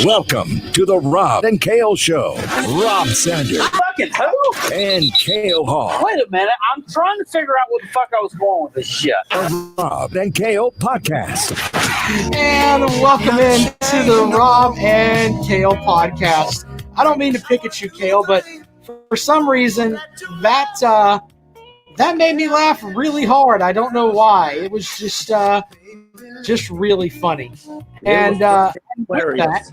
Welcome to the Rob and Kale Show. Rob Sanders. Fucking who? And Kale Hall. Wait a minute. I'm trying to figure out what the fuck I was going with this shit. The Rob and Kale Podcast. And welcome in to the Rob and Kale Podcast. I don't mean to pick at you, Kale, but for some reason that made me laugh really hard. I don't know why. It was just really funny. And with that,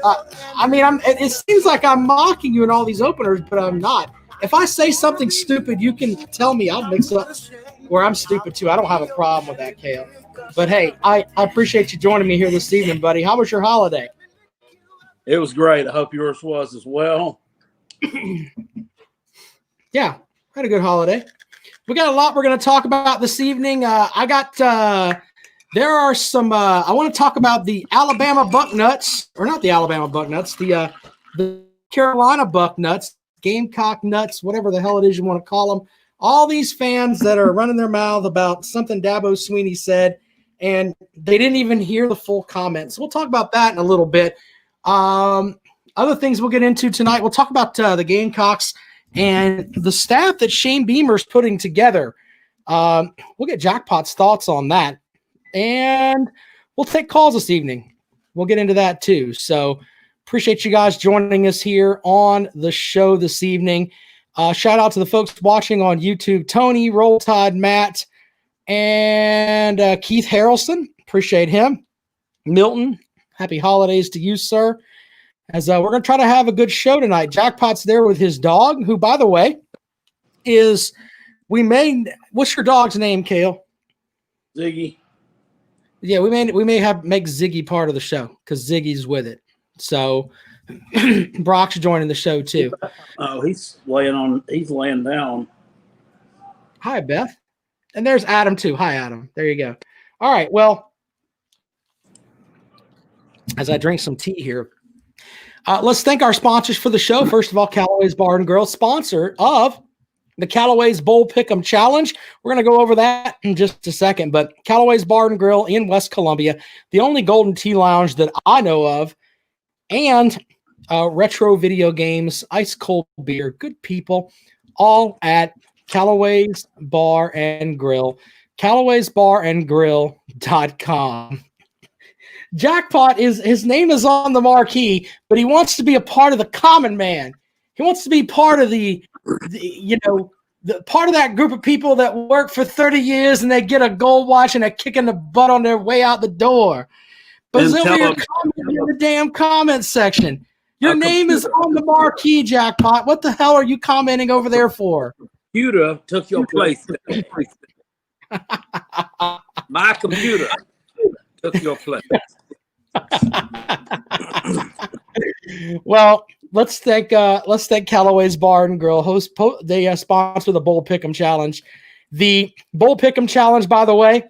it seems like I'm mocking you in all these openers, but I'm not. If I say something stupid, you can tell me. I'll mix up where I'm stupid too. I don't have a problem with that, Kale. But hey, I appreciate you joining me here this evening, buddy. How was your holiday? It was great. I hope yours was as well. Yeah, had a good holiday. We got a lot we're going to talk about this evening. There are some. I want to talk about the Alabama Bucknuts, or not the Alabama Bucknuts, the Carolina Bucknuts, Gamecock Nuts, whatever the hell it is you want to call them. All these fans that are running their mouth about something Dabo Swinney said, and they didn't even hear the full comment. So we'll talk about that in a little bit. Other things we'll get into tonight. We'll talk about the Gamecocks and the staff that Shane Beamer's putting together. We'll get Jackpot's thoughts on that. And we'll take calls this evening. We'll get into that too. So appreciate you guys joining us here on the show this evening. Shout out to the folks watching on YouTube, Tony, Roll Tide, Matt, and Keith Harrelson. Appreciate him. Milton, happy holidays to you, sir. As we're going to try to have a good show tonight. Jackpot's there with his dog, who, by the way, what's your dog's name, Kale? Ziggy. Yeah, we may make Ziggy part of the show because Ziggy's with it. So Brock's joining the show too. Oh, he's laying down. Hi, Beth. And there's Adam too. Hi, Adam. There you go. All right. Well, as I drink some tea here, let's thank our sponsors for the show. First of all, Callaway's Bar and Grill, sponsor of the Callaway's Bowl Pick'em Challenge. We're going to go over that in just a second. But Callaway's Bar and Grill in West Columbia, the only Golden Tea Lounge that I know of, and retro video games, ice cold beer, good people, all at Callaway's Bar and Grill, Callaway'sBarandGrill.com. Jackpot his name is on the marquee, but he wants to be a part of the common man. He wants to be part of the part of that group of people that work for 30 years and they get a gold watch and a kick in the butt on their way out the door. But it's over here commenting in the damn comment section. Your name is on the marquee, Jackpot. What the hell are you commenting over there for? Computer took your place. My computer took your place. Well, let's thank Callaway's Bar and Grill. They sponsor the Bowl Pick'em Challenge. The Bowl Pick'em Challenge, by the way,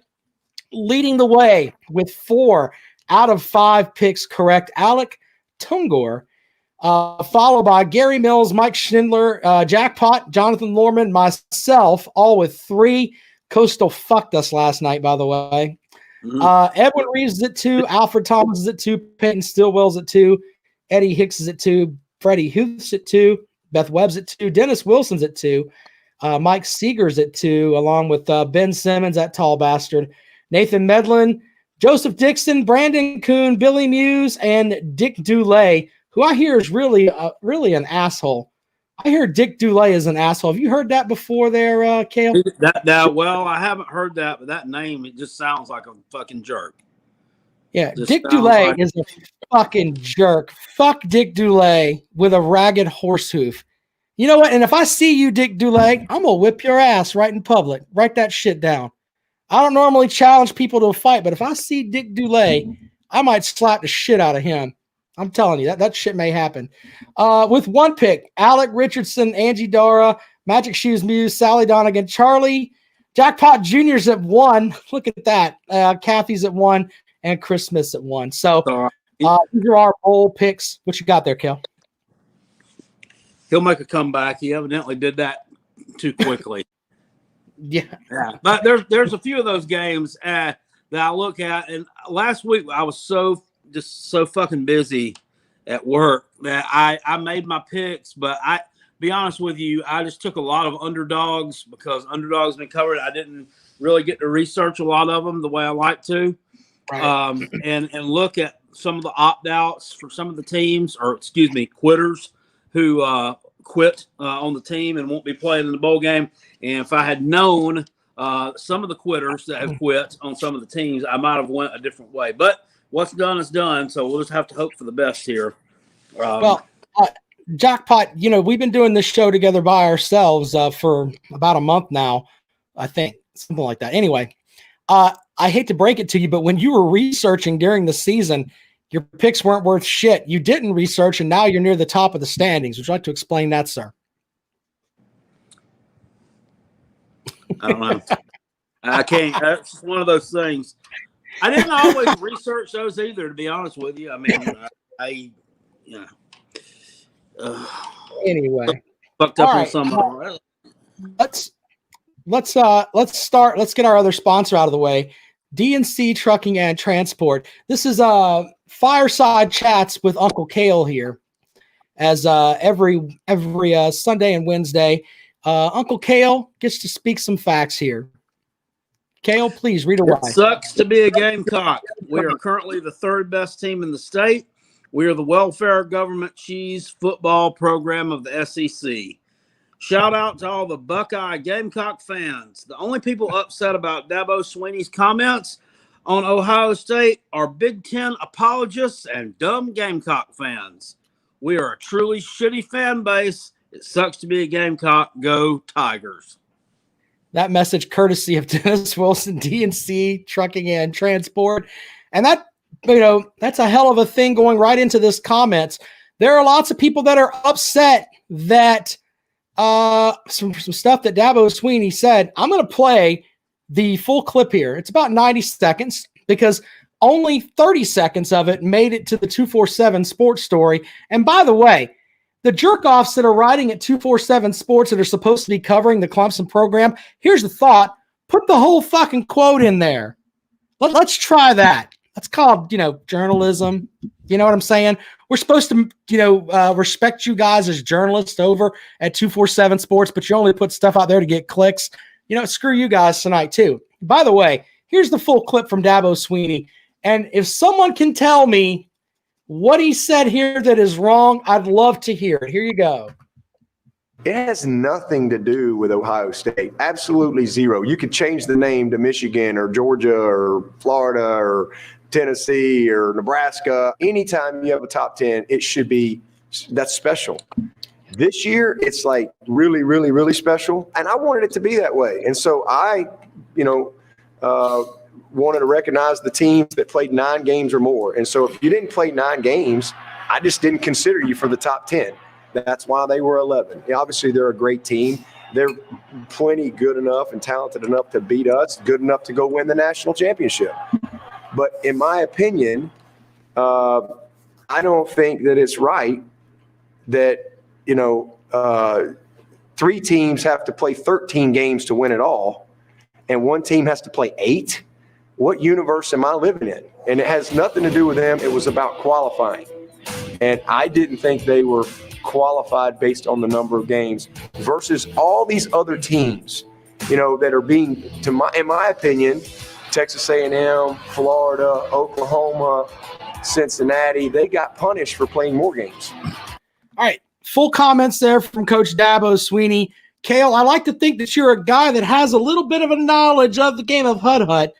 leading the way with 4 out of 5 picks correct. Alec Tungor, followed by Gary Mills, Mike Schindler, Jackpot, Jonathan Lorman, myself, all with 3. Coastal fucked us last night, by the way. Edwin Reeves is at 2, Alfred Thomas is at 2, Peyton Stillwell's at 2, Eddie Hicks is at 2, Freddie Huth's at 2, Beth Webb's at 2, Dennis Wilson's at 2, Mike Seeger's at 2, along with Ben Simmons, that tall bastard, Nathan Medlin, Joseph Dixon, Brandon Kuhn, Billy Muse, and Dick Dulay, who I hear is really an asshole. I hear Dick Dulay is an asshole. Have you heard that before there, Kale? Well, I haven't heard that, but that name, it just sounds like a fucking jerk. Yeah, Dick Dulay is a fucking jerk. Fuck Dick Dulay with a ragged horse hoof. You know what? And if I see you, Dick Dulay, I'm going to whip your ass right in public. Write that shit down. I don't normally challenge people to a fight, but if I see Dick Dulay, I might slap the shit out of him. I'm telling you, that shit may happen. With 1 pick, Alec Richardson, Angie Dara, Magic Shoes Muse, Sally Donegan, Charlie, Jackpot Jr.'s at 1. Look at that. Kathy's at 1, and Chris Smith's at 1. So these are our bowl picks. What you got there, Kel? He'll make a comeback. He evidently did that too quickly. Yeah. But there's a few of those games that I look at, and last week I was so just so fucking busy at work that I made my picks, but be honest with you, I just took a lot of underdogs because underdogs been covered. I didn't really get to research a lot of them the way I like to, Right. and look at some of the opt-outs for some of the teams, or excuse me, quitters who quit on the team and won't be playing in the bowl game. And if I had known some of the quitters that have quit on some of the teams, I might have went a different way. But what's done is done, so we'll just have to hope for the best here. Jackpot, we've been doing this show together by ourselves for about a month now, I think, something like that. Anyway, I hate to break it to you, but when you were researching during the season, your picks weren't worth shit. You didn't research, and now you're near the top of the standings. Would you like to explain that, sir? I don't know. I can't. That's one of those things. I didn't always research those either, to be honest with you. I mean, Anyway, fucked up all on right. some of them. Let's start. Let's get our other sponsor out of the way. DNC Trucking and Transport. This is Fireside Chats with Uncle Cale here, as every Sunday and Wednesday. Uncle Cale gets to speak some facts here. Cale, please read away. It sucks to be a Gamecock. We are currently the third best team in the state. We are the welfare government cheese football program of the SEC. Shout out to all the Buckeye Gamecock fans. The only people upset about Dabo Swinney's comments on Ohio State are Big Ten apologists and dumb Gamecock fans. We are a truly shitty fan base. It sucks to be a Gamecock. Go Tigers. That message courtesy of Dennis Wilson, DNC Trucking and Transport. And that, that's a hell of a thing going right into this comments. There are lots of people that are upset that some stuff that Dabo Swinney said. I'm going to play the full clip here. It's about 90 seconds because only 30 seconds of it made it to the 247 Sports Story. And by the way, the jerk-offs that are writing at 247 Sports that are supposed to be covering the Clemson program, here's the thought. Put the whole fucking quote in there. Let's try that. That's called, journalism. You know what I'm saying? We're supposed to, respect you guys as journalists over at 247 Sports, but you only put stuff out there to get clicks. Screw you guys tonight, too. By the way, here's the full clip from Dabo Swinney. And if someone can tell me what he said here that is wrong, I'd love to hear it. Here you go. It has nothing to do with Ohio State. Absolutely zero. You could change the name to Michigan or Georgia or Florida or Tennessee or Nebraska. Anytime you have a top 10, it should be that's special. This year, it's like really, really, really special. And I wanted it to be that way. And so I, wanted to recognize the teams that played 9 games or more. And so if you didn't play 9 games, I just didn't consider you for the top 10. That's why they were 11. Obviously, they're a great team. They're plenty good enough and talented enough to beat us, good enough to go win the national championship. But in my opinion, I don't think that it's right that, 3 teams have to play 13 games to win it all, and 1 team has to play 8. What universe am I living in? And it has nothing to do with them. It was about qualifying. And I didn't think they were qualified based on the number of games versus all these other teams, that are being, in my opinion, Texas A&M, Florida, Oklahoma, Cincinnati, they got punished for playing more games. All right. Full comments there from Coach Dabo Swinney. Cale, I like to think that you're a guy that has a little bit of a knowledge of the game of Hut Hut.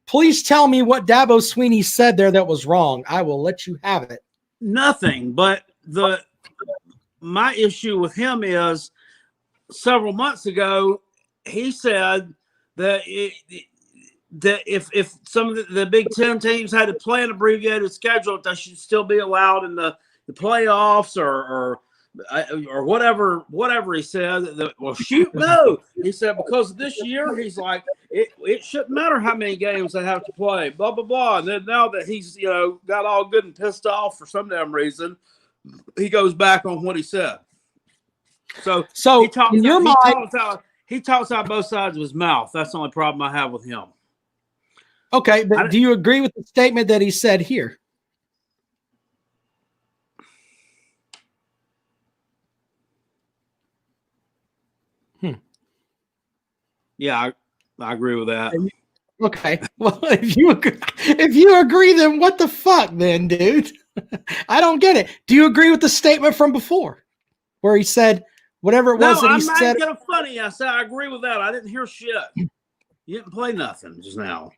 Please tell me what Dabo Swinney said there that was wrong. I will let you have it. Nothing, but my issue with him is several months ago, he said that that if some of the Big Ten teams had to play an abbreviated schedule, they should still be allowed in the playoffs or whatever he said. Well, shoot, no. He said because this year, he's like, it shouldn't matter how many games they have to play, blah, blah, blah. And then now that he's, got all good and pissed off for some damn reason, he goes back on what he said. So he talks out both sides of his mouth. That's the only problem I have with him. Okay, but do you agree with the statement that he said here? Yeah, I agree with that. Okay. Well, if you agree, then what the fuck, then, dude? I don't get it. Do you agree with the statement from before, where he said whatever it was that he said? No, I'm not funny. I said I agree with that. I didn't hear shit. You didn't play nothing just now.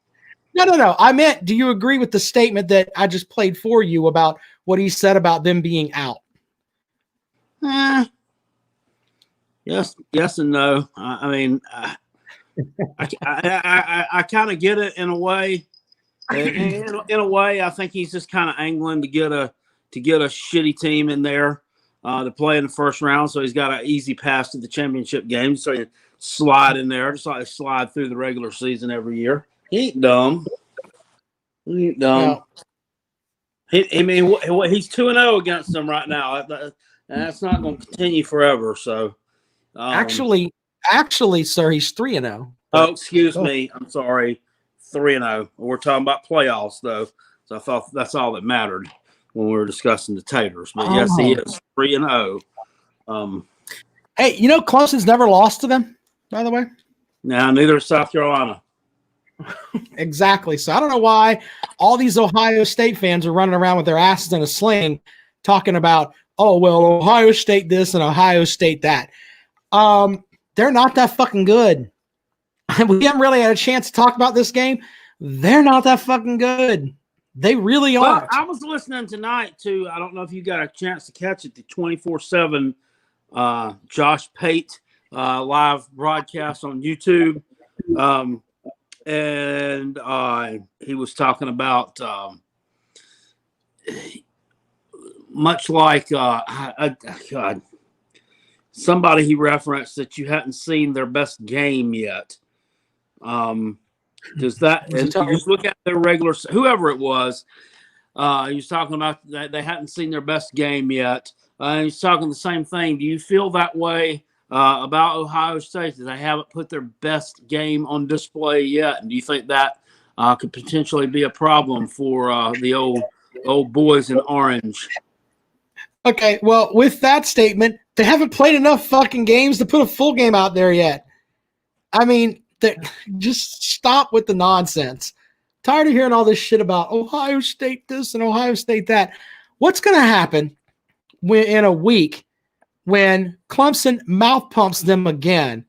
No. I meant, do you agree with the statement that I just played for you about what he said about them being out? Yes and no. I mean, I kind of get it in a way. In a way, I think he's just kind of angling to get a shitty team in there to play in the first round, so he's got an easy pass to the championship game, so he can slide in there, just like slide through the regular season every year. He ain't dumb. No. He's 2-0 against them right now. That's not going to continue forever. So, actually, sir, he's 3-0. Oh, excuse me. I'm sorry. 3-0. We're talking about playoffs, though. So I thought that's all that mattered when we were discussing the Taters. But yes, he is 3-0. Hey, Clemson's never lost to them, by the way. Now, neither is South Carolina. Exactly. So I don't know why all these Ohio State fans are running around with their asses in a sling talking about, oh, well, Ohio State this and Ohio State that. They're not that fucking good. We haven't really had a chance to talk about this game. They're not that fucking good. They really aren't. I was listening tonight to, I don't know if you got a chance to catch it, the 24/7 Josh Pate live broadcast on YouTube. And he was talking about much like God, somebody he referenced that you hadn't seen their best game yet. Does that and you just look at their regular, whoever it was, he was talking about that they hadn't seen their best game yet. He's talking the same thing. Do you feel that way about Ohio State, that they haven't put their best game on display yet? And do you think that could potentially be a problem for the old boys in orange? Okay, well, with that statement, they haven't played enough fucking games to put a full game out there yet. I mean, just stop with the nonsense. Tired of hearing all this shit about Ohio State this and Ohio State that. What's going to happen in a week when Clemson mouth pumps them again,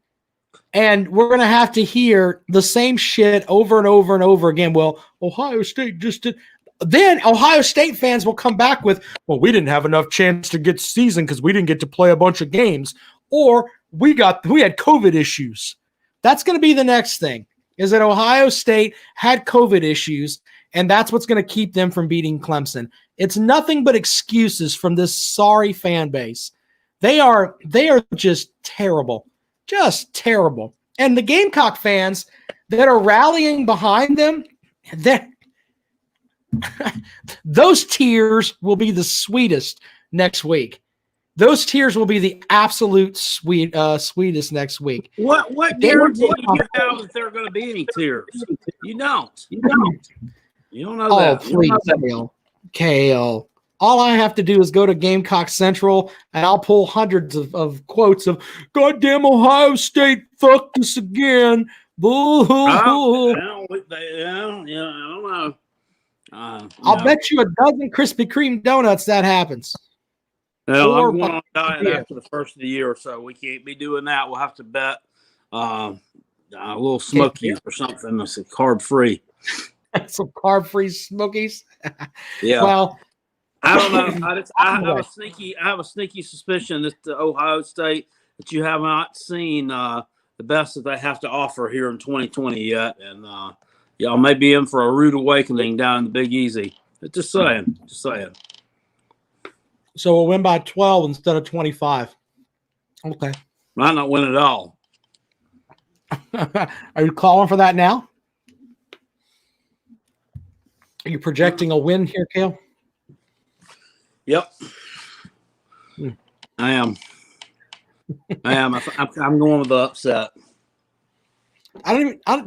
and we're going to have to hear the same shit over and over and over again? Well, Ohio State just did. Then Ohio State fans will come back with, well, we didn't have enough chance to get season because we didn't get to play a bunch of games, or we had COVID issues. That's going to be the next thing, is that Ohio State had COVID issues, and that's what's going to keep them from beating Clemson. It's nothing but excuses from this sorry fan base. They are just terrible. Just terrible. And the Gamecock fans that are rallying behind them, those tears will be the sweetest next week. Those tears will be the absolute sweetest next week. What guarantee do you have that there are going to be any tears? You don't. You don't know that. Oh, please, Kale. All I have to do is go to Gamecock Central, and I'll pull hundreds of quotes of "Goddamn Ohio State, fuck us again." Boo! I don't know. I'll bet you a dozen Krispy Kreme donuts that happens. Well, I'm going on diet after the first of the year, so we can't be doing that. We'll have to bet a little Smokies or something that's carb-free. Some carb-free Smokies? Yeah. Well, I don't know. I have a sneaky suspicion that the Ohio State, that you have not seen the best that they have to offer here in 2020 yet, and y'all may be in for a rude awakening down in the Big Easy. Just saying. So we'll win by 12 instead of 25. Okay. Might not win at all. Are you calling for that now? Are you projecting a win here, Kale? Yep. I am. I'm going with the upset.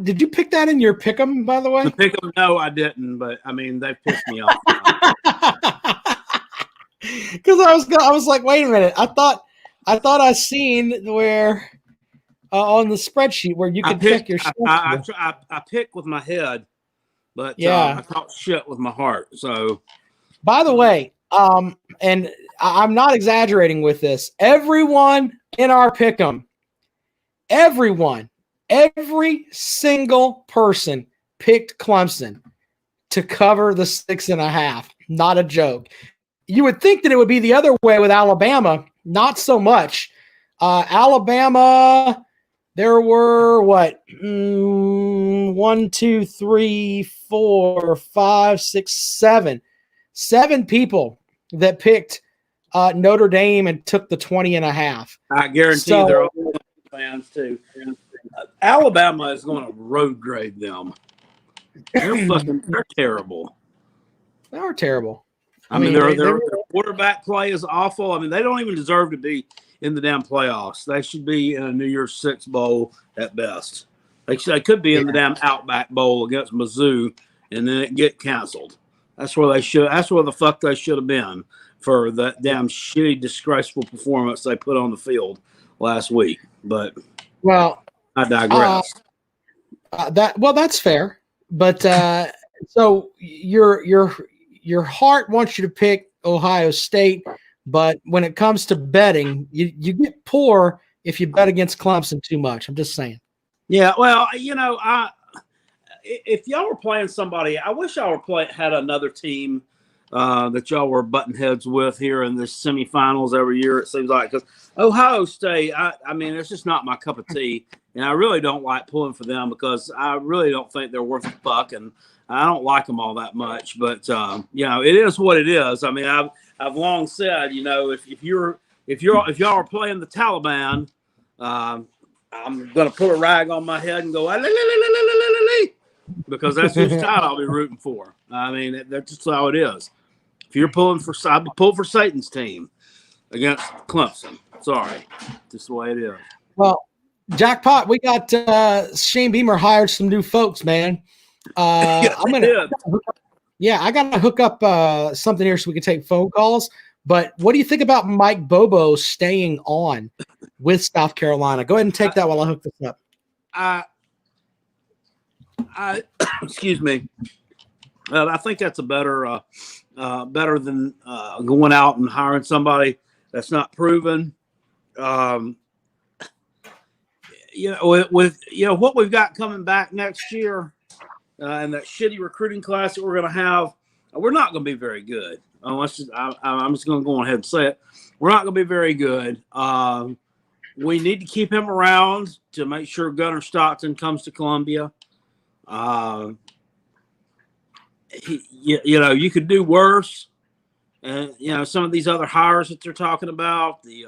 Did you pick that in your pick'em, by the way? The pick'em, no, I didn't. But I mean, they pissed me off. Because I was like, wait a minute. I thought I seen where on the spreadsheet where you can check your stuff. I pick with my head, but I talk shit with my heart. So, by the way, and I'm not exaggerating with this. Everyone in our pick'em, every single person picked Clemson to cover the 6.5. Not a joke. You would think that it would be the other way with Alabama. Not so much. Alabama, there were 1, 2, 3, 4, 5, 6, 7. 7 people that picked Notre Dame and took the 20.5. I guarantee they're all fans too. Alabama is going to road grade them. They're terrible. They are terrible. I mean, their quarterback play is awful. I mean, they don't even deserve to be in the damn playoffs. They should be in a New Year's Six bowl at best. They could be in the damn Outback Bowl against Mizzou, and then it get canceled. That's where they should. That's where the fuck they should have been for that damn shitty, disgraceful performance they put on the field last week. But I digress. That's fair. But so your heart wants you to pick Ohio State, but when it comes to betting, you get poor if you bet against Clemson too much. I'm just saying. Yeah, well, if y'all were playing somebody, I wish y'all had another team that y'all were button heads with here in the semifinals every year. It seems like, because Ohio State, I mean, it's just not my cup of tea, and I really don't like pulling for them because I really don't think they're worth a fuck, and I don't like them all that much. But it is what it is. I mean, I've long said, if y'all are playing the Taliban, I'm gonna put a rag on my head and go because that's whose side I'll be rooting for. I mean, that's just how it is. If you're pulling for, I'd pull for Satan's team against Clemson. Sorry, just the way it is. Well, Jackpot, we got Shane Beamer hired some new folks, man. I gotta hook up something here so we can take phone calls. But what do you think about Mike Bobo staying on with South Carolina? Go ahead and take that while I hook this up. I excuse me. I think that's a better than going out and hiring somebody that's not proven. With what we've got coming back next year, and that shitty recruiting class that we're going to have, we're not going to be very good. I'm just going to go ahead and say it. We're not going to be very good. We need to keep him around to make sure Gunnar Stockton comes to Columbia. You could do worse. And, some of these other hires that they're talking about, the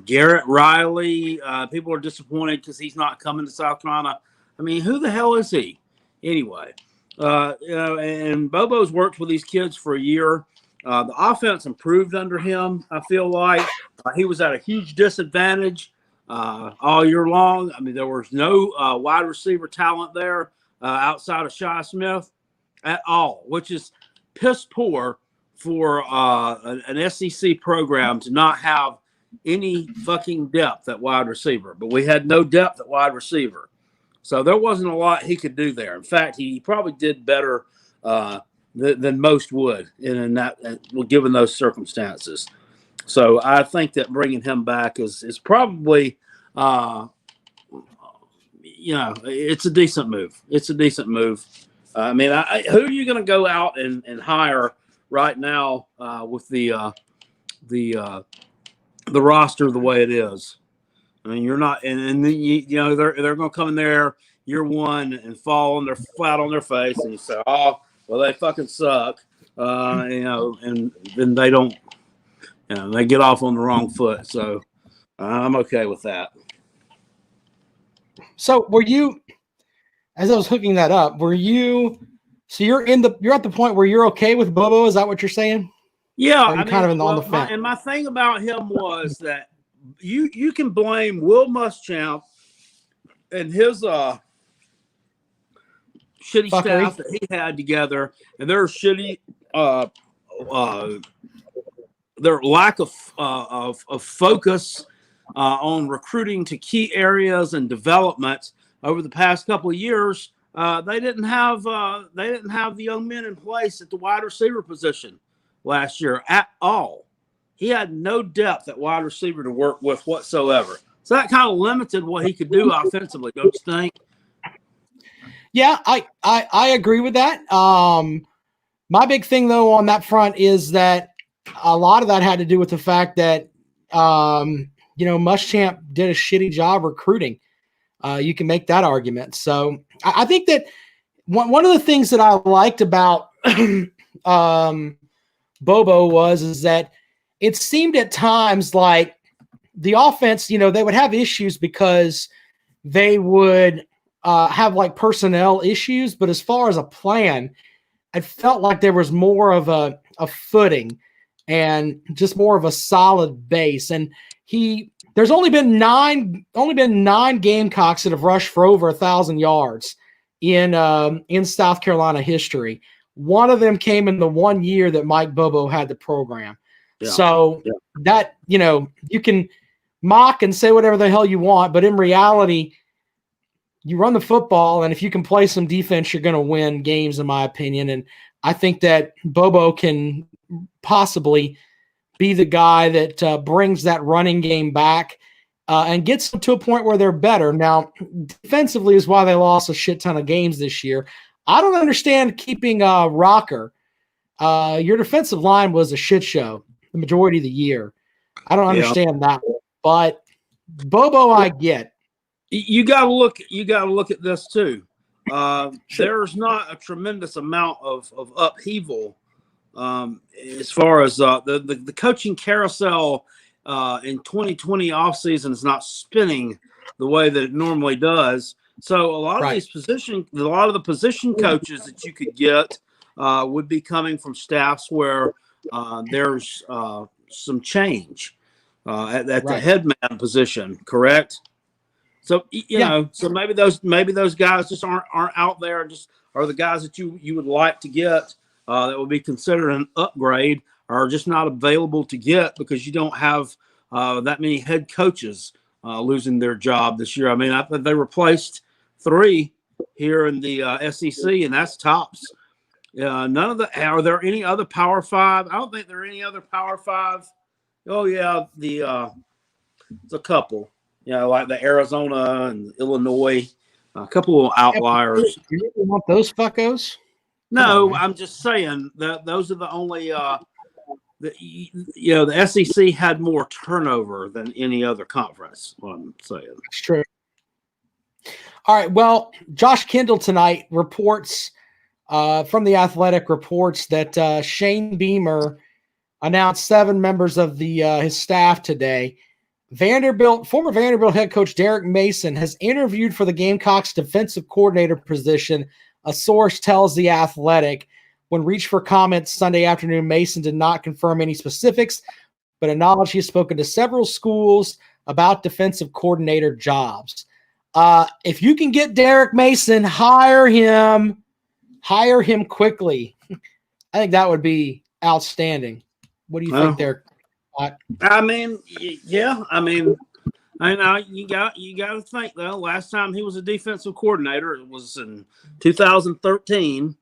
Garrett Riley, people are disappointed because he's not coming to South Carolina. I mean, who the hell is he? Anyway, and Bobo's worked with these kids for a year. The offense improved under him. I feel like he was at a huge disadvantage all year long. I mean, there was no wide receiver talent there outside of Shi Smith at all, which is piss poor for an SEC program to not have any fucking depth at wide receiver. But we had no depth at wide receiver. So there wasn't a lot he could do there. In fact, he probably did better than most would in that, given those circumstances. So I think that bringing him back is probably, it's a decent move. It's a decent move. I mean, who are you going to go out and hire right now with the roster the way it is? I mean, you're not, and then they're going to come in there year one and fall on their flat on their face, and you say, "Oh, well, they fucking suck," and then they don't, they get off on the wrong foot. So I'm okay with that. So were you, as I was hooking that up, so you're at the point where you're okay with Bobo? Is that what you're saying? Yeah, on the fence. And my thing about him was that you can blame Will Muschamp and his shitty staff that he had together, and their shitty their lack of focus on recruiting to key areas and development over the past couple of years. They didn't have the young men in place at the wide receiver position last year at all. He had no depth at wide receiver to work with whatsoever. So that kind of limited what he could do offensively, don't you think? Yeah, I agree with that. My big thing, though, on that front is that a lot of that had to do with the fact that, Muschamp did a shitty job recruiting. You can make that argument. So I think that one of the things that I liked about Bobo is that it seemed at times like the offense, they would have issues because they would have like personnel issues. But as far as a plan, I felt like there was more of a footing and just more of a solid base. And there's only been nine Gamecocks that have rushed for over 1,000 yards in South Carolina history. One of them came in the 1 year that Mike Bobo had the program. Yeah. So that, you can mock and say whatever the hell you want, but in reality, you run the football, and if you can play some defense, you're going to win games, in my opinion. And I think that Bobo can possibly be the guy that brings that running game back and gets them to a point where they're better. Now, defensively is why they lost a shit ton of games this year. I don't understand keeping Rocker. Your defensive line was a shit show the majority of the year. I don't understand that, but Bobo, I get. You got to look at this too. There's not a tremendous amount of upheaval as far as the coaching carousel in 2020 offseason is not spinning the way that it normally does. So a lot of the position coaches that you could get would be coming from staffs where there's some change at the head man position, correct? So so maybe those guys just aren't out there, just are the guys that you would like to get that would be considered an upgrade, are just not available to get because you don't have that many head coaches losing their job this year. I mean, they replaced 3 here in the SEC, and that's tops. None of the are there any other Power 5? I don't think there are any other Power 5. Oh yeah, it's a couple. Like the Arizona and Illinois, a couple of outliers. You really want those fuckos? No, I'm just saying that those are the only. The SEC had more turnover than any other conference. What I'm saying. That's true. All right. Well, Josh Kendall tonight reports from The Athletic reports that Shane Beamer announced 7 members of his staff today. Former Vanderbilt head coach Derek Mason has interviewed for the Gamecocks defensive coordinator position, a source tells The Athletic. When reached for comments Sunday afternoon, Mason did not confirm any specifics, but acknowledged he has spoken to several schools about defensive coordinator jobs. If you can get Derek Mason, hire him quickly. I think that would be outstanding. What do you think there? I mean, yeah. I mean, I know you got to think though. Last time he was a defensive coordinator, it was in 2013.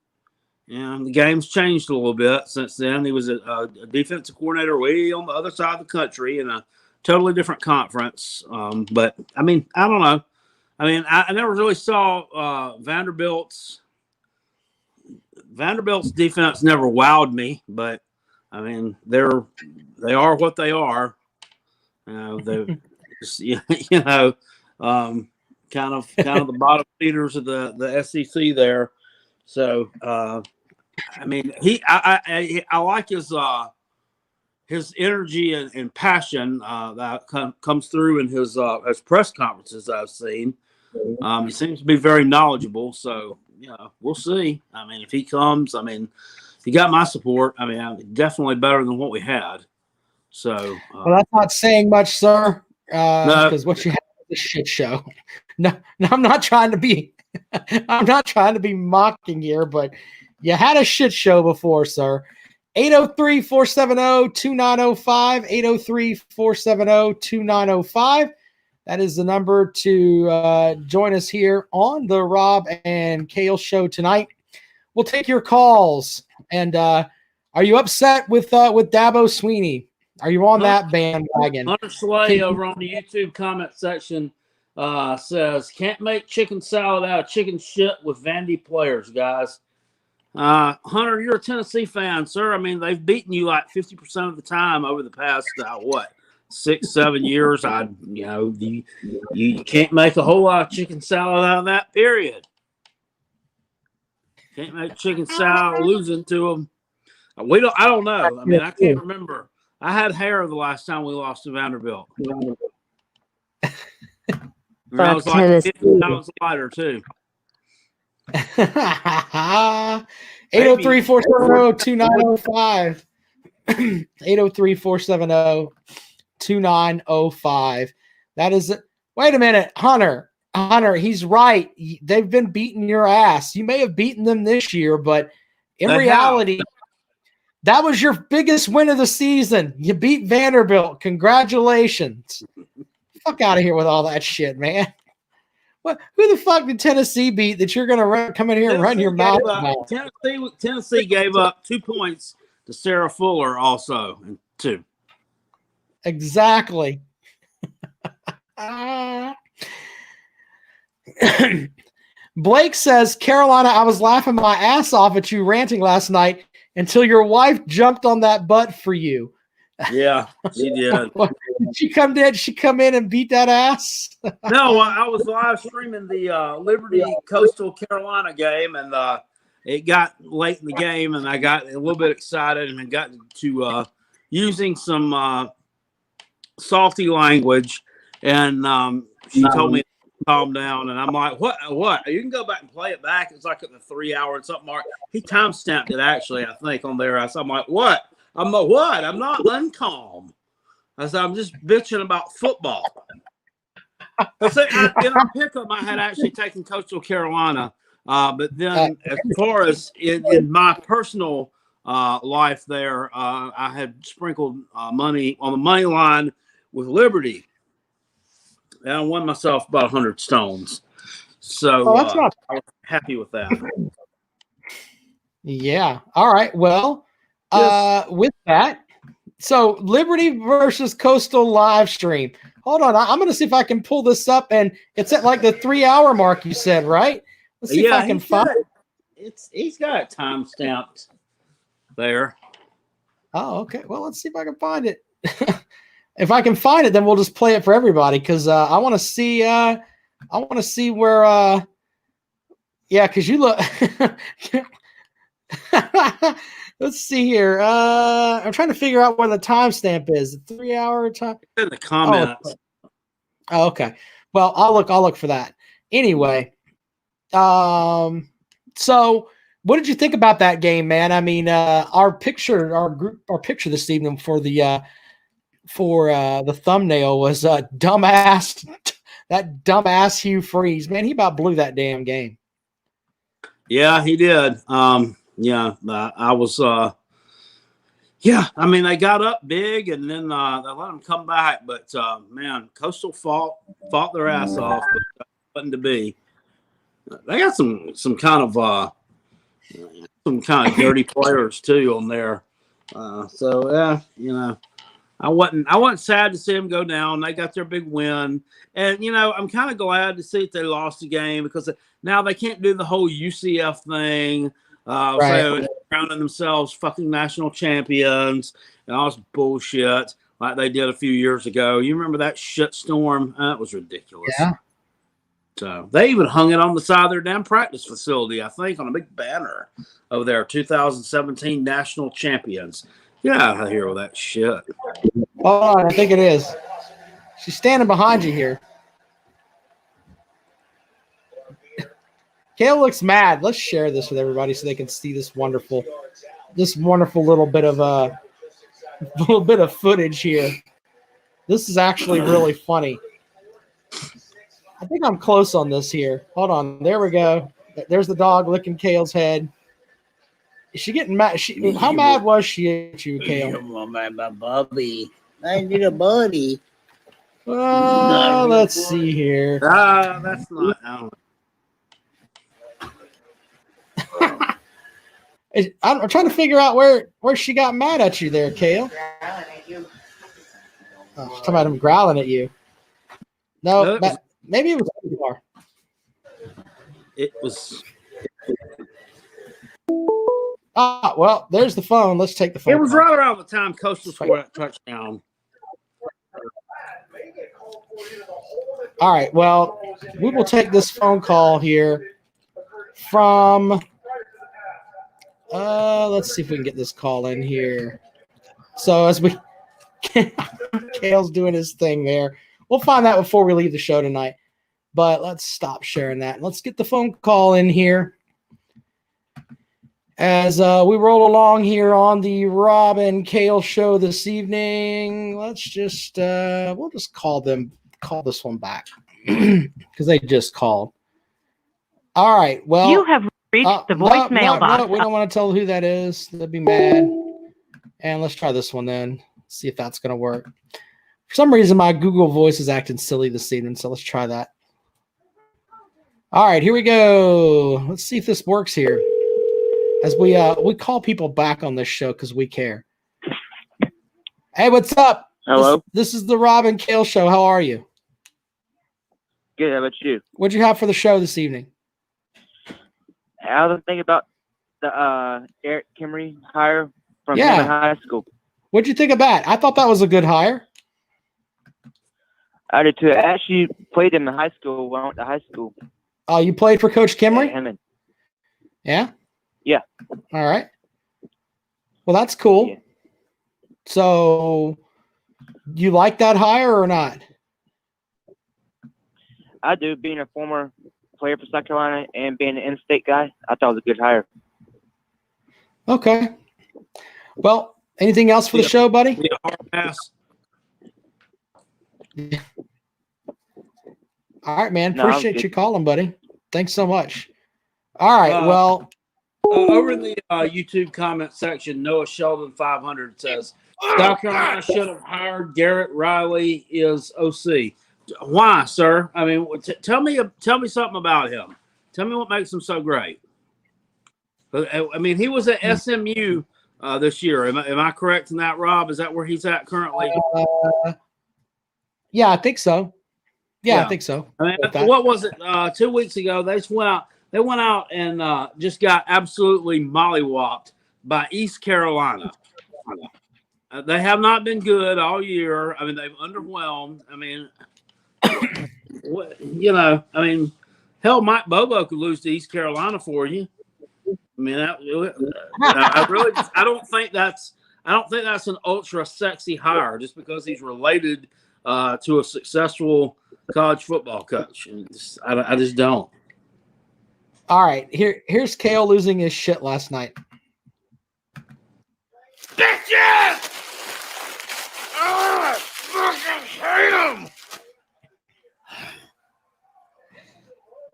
The game's changed a little bit since then. He was a defensive coordinator way on the other side of the country in a totally different conference. But I mean, I don't know. I mean, I never really saw Vanderbilt's defense never wowed me, but I mean, they are what they are. They're kind of the bottom feeders of the SEC there. So I mean, I like his energy and passion that comes through in his press conferences I've seen. He seems to be very knowledgeable. So we'll see. I mean, if he comes, I mean, he got my support. I mean, definitely better than what we had. So, well, that's not saying much, sir. Because what you have is a shit show. No, I'm not trying to be. I'm not trying to be mocking here, but you had a shit show before, sir. 803-470-2905, 803-470-2905. That is the number to join us here on the Rob and Kale show tonight. We'll take your calls. And are you upset with Dabo Swinney? Are you on that bandwagon? Hunter Slay over on the YouTube comment section says, can't make chicken salad out of chicken shit with Vandy players, guys. Hunter, you're a Tennessee fan, sir. I mean, they've beaten you like 50% of the time over the past, 6-7 years. You can't make a whole lot of chicken salad out of that, period. Can't make chicken salad losing to them. I don't know. I mean, I can't remember. I had hair the last time we lost to Vanderbilt. I was like 50 pounds lighter, too. 803-470-2905. 803-470-2905. That is it. Wait a minute, Hunter, he's right. They've been beating your ass. You may have beaten them this year, but in reality, that was your biggest win of the season. You beat Vanderbilt. Congratulations. Fuck out of here with all that shit, man. What? Who the fuck did Tennessee beat that you're going to come in here and run your mouth about? Tennessee gave up 2 points to Sarah Fuller also. 2. Exactly. Blake says, Carolina, I was laughing my ass off at you ranting last night until your wife jumped on that butt for you. Yeah, she did. Did she come in and beat that ass? No, I was live streaming the Liberty Coastal Carolina game, and it got late in the game, and I got a little bit excited and got to using some salty language, and she told me to calm down, and I'm like, what? You can go back and play it back. It's like at the 3 hour and something mark. He time stamped it actually, I think, on there. I'm like, what? I'm like, what? I'm not uncalm. I said, I'm just bitching about football. In our pickup, I had actually taken Coastal Carolina, but then as far as in my personal life there, I had sprinkled money on the money line with Liberty, and I won myself about 100 stones. So that's not I was happy with that. Yeah. All right. Well, with that, so Liberty versus Coastal live stream. Hold on. I'm going to see if I can pull this up, and it's at like the 3 hour mark you said, right? Let's see if I can find it. He's got it time stamped there. Oh, okay. Well, let's see if I can find it. If I can find it, then we'll just play it for everybody because I want to see. I want to see where. Yeah, because you look. Let's see here. I'm trying to figure out where the timestamp is. The 3 hour time. In the comments. Oh, okay. Well, I'll look for that. Anyway, so what did you think about that game, man? I mean, our picture this evening for the thumbnail was dumbass. That dumbass Hugh Freeze, man. He about blew that damn game. Yeah, he did. Yeah, I was. Yeah, I mean they got up big and then they let them come back, but man, Coastal fought their ass off, but that wasn't to be. They got some kind of dirty players too on there. So yeah, I wasn't sad to see them go down. They got their big win, and I'm kind of glad to see that they lost the game because now they can't do the whole UCF thing. Right. So crowning themselves fucking national champions and all this bullshit like they did a few years ago. You remember that shit storm? That was ridiculous. Yeah. So they even hung it on the side of their damn practice facility, I think, on a big banner over there. 2017 national champions. Get out of here with that shit. Oh, I think it is. She's standing behind you here. Kale looks mad. Let's share this with everybody so they can see this wonderful little bit of footage here. This is actually really funny. I think I'm close on this here. Hold on. There we go. There's the dog licking Kale's head. Is she getting mad? How mad was she at you, Kale? My buddy. I need a buddy. Let's see here. That's not. I'm trying to figure out where she got mad at you there, Kale. She's talking about him growling at you. No, maybe it was too far. It was. Well, there's the phone. Let's take the phone. It was right around the time Coastal scored that touchdown. All right. Well, we will take this phone call here from. Let's see if we can get this call in here. So as we, Kale's doing his thing there. We'll find that before we leave the show tonight. But let's stop sharing that. Let's get the phone call in here. As we roll along here on the Rob and Kale show this evening, let's just we'll just call this one back because they just called. All right. Well, you have reached the voicemail box. No, we don't want to tell who that is. They'd be mad. And let's try this one then. See if that's going to work. For some reason, my Google Voice is acting silly this evening, so let's try that. All right, here we go. Let's see if this works here. As we call people back on this show because we care. Hey, what's up? Hello. This is the Rob and Kale show. How are you? Good. How about you? What'd you have for the show this evening? I was thinking about the Eric Kimmery hire from Hammond High School. What'd you think of that? I thought that was a good hire. I did too. I actually played him in high school when I went to high school. Oh, you played for Coach Kimmery? Hammond. Yeah? Yeah. All right. Well, that's cool. Yeah. So, you like that hire or not? I do. Being a former player for South Carolina and being an in-state guy, I thought it was a good hire. Okay. Well, anything else for the show, buddy? Yeah, hard pass. All right, man. No, Appreciate you calling, buddy. Thanks so much. All right. Well, over in the YouTube comment section, Noah Sheldon 500 says South Carolina should have hired Garrett Riley as OC. Why, sir? I mean, tell me something about him. Tell me what makes him so great. I mean, he was at SMU this year. Am I correct in that, Rob? Is that where he's at currently? Yeah, I think so. Yeah, I think so. I mean, what was it? 2 weeks ago, they just went out. They went out and just got absolutely mollywopped by East Carolina. They have not been good all year. I mean, they've underwhelmed. I mean, I mean, hell, Mike Bobo could lose to East Carolina for you. I mean, I don't think that's an ultra sexy hire just because he's related to a successful college football coach. I just don't. All right, here's Kale losing his shit last night. Bitches! I fucking hate them!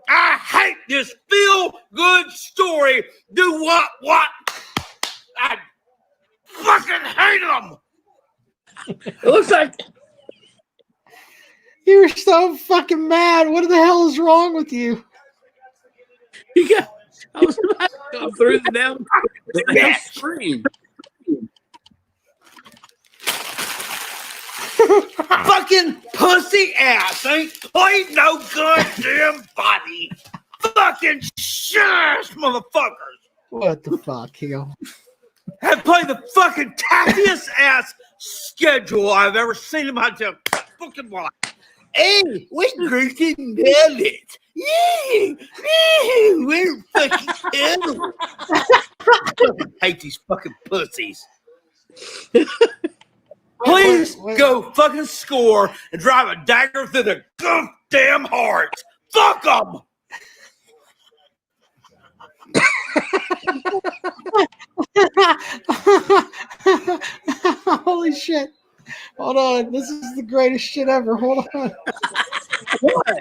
I hate this feel-good story. Do what? I fucking hate them! It looks like You were so fucking mad. What the hell is wrong with you? I was about to come through the damn screen. Fucking pussy ass ain't played no goddamn body. Fucking shash, motherfuckers. What the fuck, Kale? Have played the fucking tackiest ass schedule I've ever seen in my fucking life. Hey, we're drinking millet. We're fucking terrible. Hate these fucking pussies. Please go fucking score and drive a dagger through the goddamn heart. Fuck them. Holy shit. Hold on. This is the greatest shit ever. Hold on. What?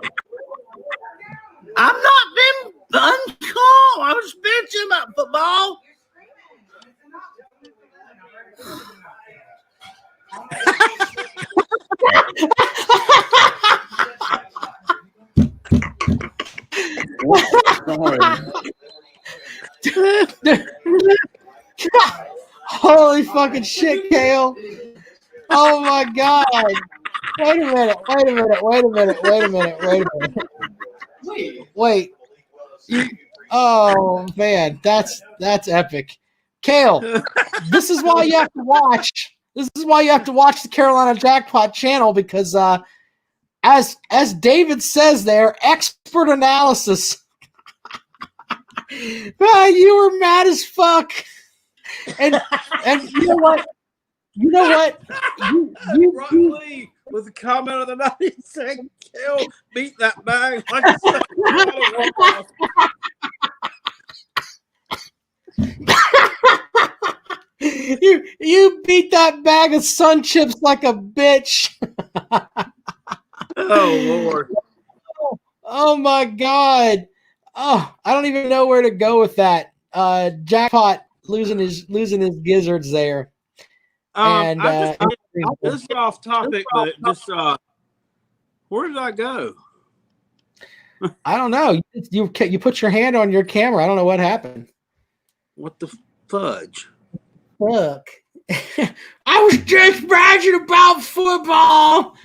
I'm not being uncalm. I was bitching about football. Holy fucking shit, Kale. Oh my God. Wait a minute. Wait. Oh man, that's epic. Kale, this is why you have to watch. This is why you have to watch the Carolina Jackpot channel because as David says there, expert analysis. You were mad as fuck. And you know what? Rock Lee with the comment of the night. He said, "Kill, beat that bag like a son of you beat that bag of sun chips like a bitch." Oh Lord! Oh my God! Oh, I don't even know where to go with that. Jackpot losing his gizzards there. And this is off topic, but just where did I go? I don't know. You put your hand on your camera. I don't know what happened. What the fudge? Fuck. I was just bragging about football.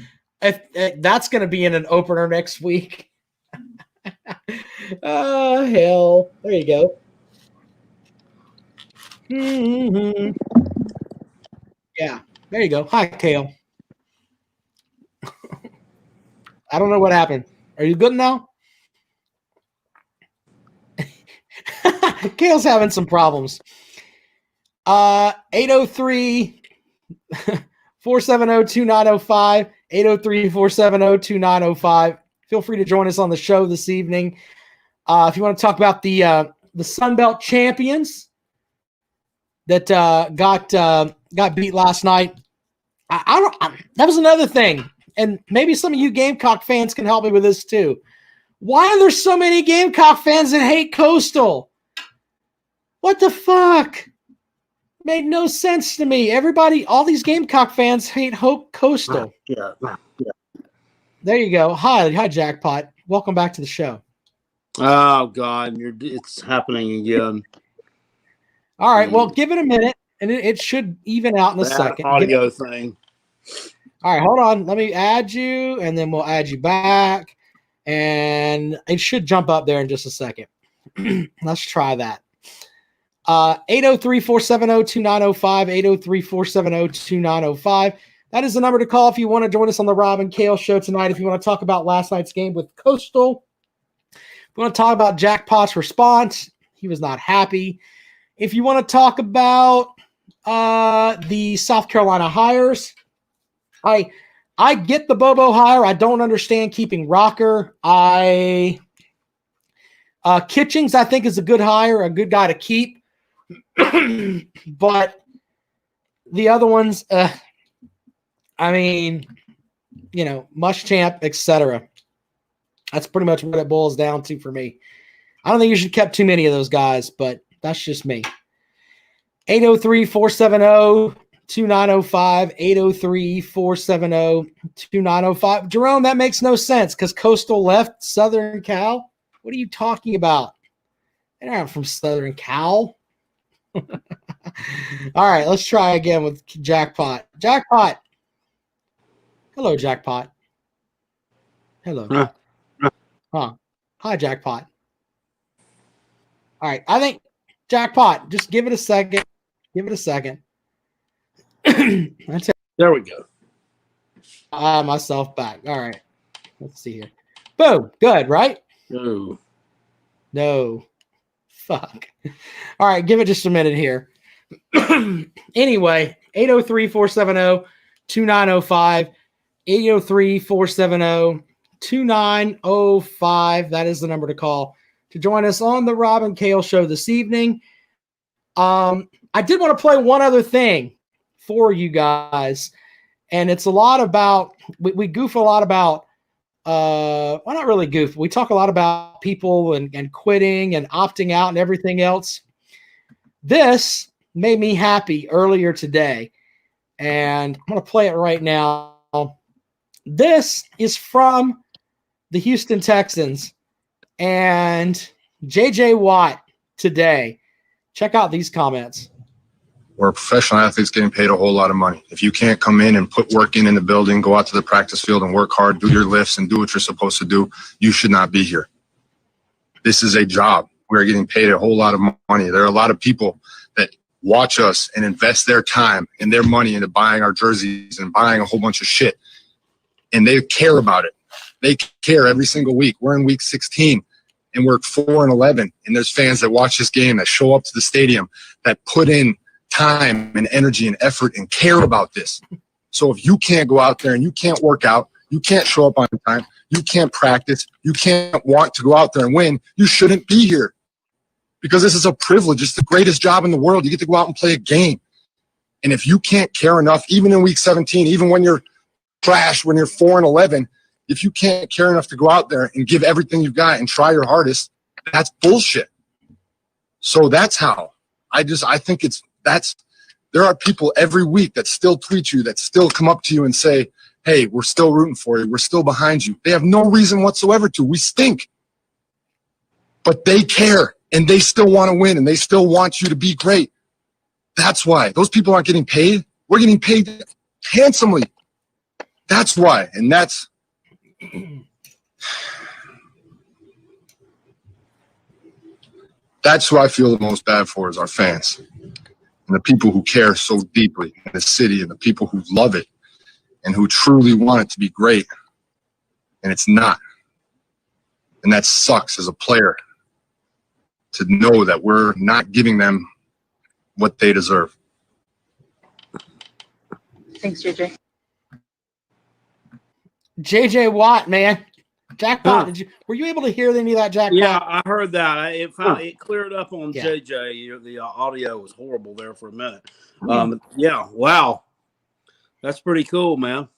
That's going to be in an opener next week. Oh, hell. There you go. Mm-hmm. Yeah, there you go. Hi, Kale. I don't know what happened. Are you good now? Kale's having some problems. 803 470-2905, 803-470-2905. Feel free to join us on the show this evening. If you want to talk about the Sun Belt champions that got beat last night, that was another thing. And maybe some of you Gamecock fans can help me with this too. Why are there so many Gamecock fans that hate Coastal? What the fuck? Made no sense to me. Everybody, all these Gamecock fans hate Coastal. Yeah. There you go. Hi, Jackpot. Welcome back to the show. Oh God, it's happening again. All right, well, give it a minute, and it should even out in a second. Audio thing. All right, hold on. Let me add you, and then we'll add you back, and it should jump up there in just a second. Let's try that. 803-470-2905, 803-470-2905. That is the number to call if you want to join us on the Rob and Kale show tonight. If you want to talk about last night's game with Coastal, if you want to talk about Jackpot's response, he was not happy. If you want to talk about the South Carolina hires, I get the Bobo hire. I don't understand keeping Rocker. Kitchings, I think, is a good hire, a good guy to keep. But the other ones, Muschamp, etc. That's pretty much what it boils down to for me. I don't think you should have kept too many of those guys, but that's just me. 803-470-2905, 803-470-2905. Jerome, that makes no sense because Coastal left Southern Cal. What are you talking about? They're not from Southern Cal. All right, let's try again with Jackpot. Jackpot. Hello, Jackpot. Hello. Huh. Hi, Jackpot. All right, I think Jackpot, just give it a second. Give it a second. That's it. There we go. Myself back. All right. Let's see here. Boom. Good, right? No. Fuck. All right, give it just a minute here. Anyway, 803-470-2905, 803-470-2905. That is the number to call to join us on the Rob and Kale show this evening. I did want to play one other thing for you guys, and it's a lot about we goof a lot about well, not really goof. We talk a lot about people and quitting and opting out and everything else. This made me happy earlier today, and I'm going to play it right now. This is from the Houston Texans, and JJ Watt today. Check out these comments. Where professional athletes getting paid a whole lot of money. If you can't come in and put work in the building, go out to the practice field and work hard, do your lifts and do what you're supposed to do, you should not be here. This is a job. We're getting paid a whole lot of money. There are a lot of people that watch us and invest their time and their money into buying our jerseys and buying a whole bunch of shit. And they care about it. They care every single week. We're in week 16 and we're 4-11. And there's fans that watch this game, that show up to the stadium, that put in time and energy and effort and care about this. So if you can't go out there and you can't work out, you can't show up on time, you can't practice, you can't want to go out there and win, you shouldn't be here. Because this is a privilege. It's the greatest job in the world. You get to go out and play a game. And if you can't care enough, even in week 17, even when you're trash, when you're 4-11, if you can't care enough to go out there and give everything you've got and try your hardest, that's bullshit. So that's how. I think there are people every week that still tweet you, that still come up to you and say, hey, we're still rooting for you. We're still behind you. They have no reason whatsoever to. We stink. But they care, and they still want to win, and they still want you to be great. That's why. Those people aren't getting paid. We're getting paid handsomely. That's why. And that's who I feel the most bad for is our fans. And the people who care so deeply in the city, and the people who love it and who truly want it to be great. And it's not. And that sucks as a player, to know that we're not giving them what they deserve. Thanks, JJ. JJ Watt, man. Jackpot, were you able to hear any of that, Jackpot? Yeah, I heard that. It cleared up on JJ. The audio was horrible there for a minute. Yeah, wow. That's pretty cool, man.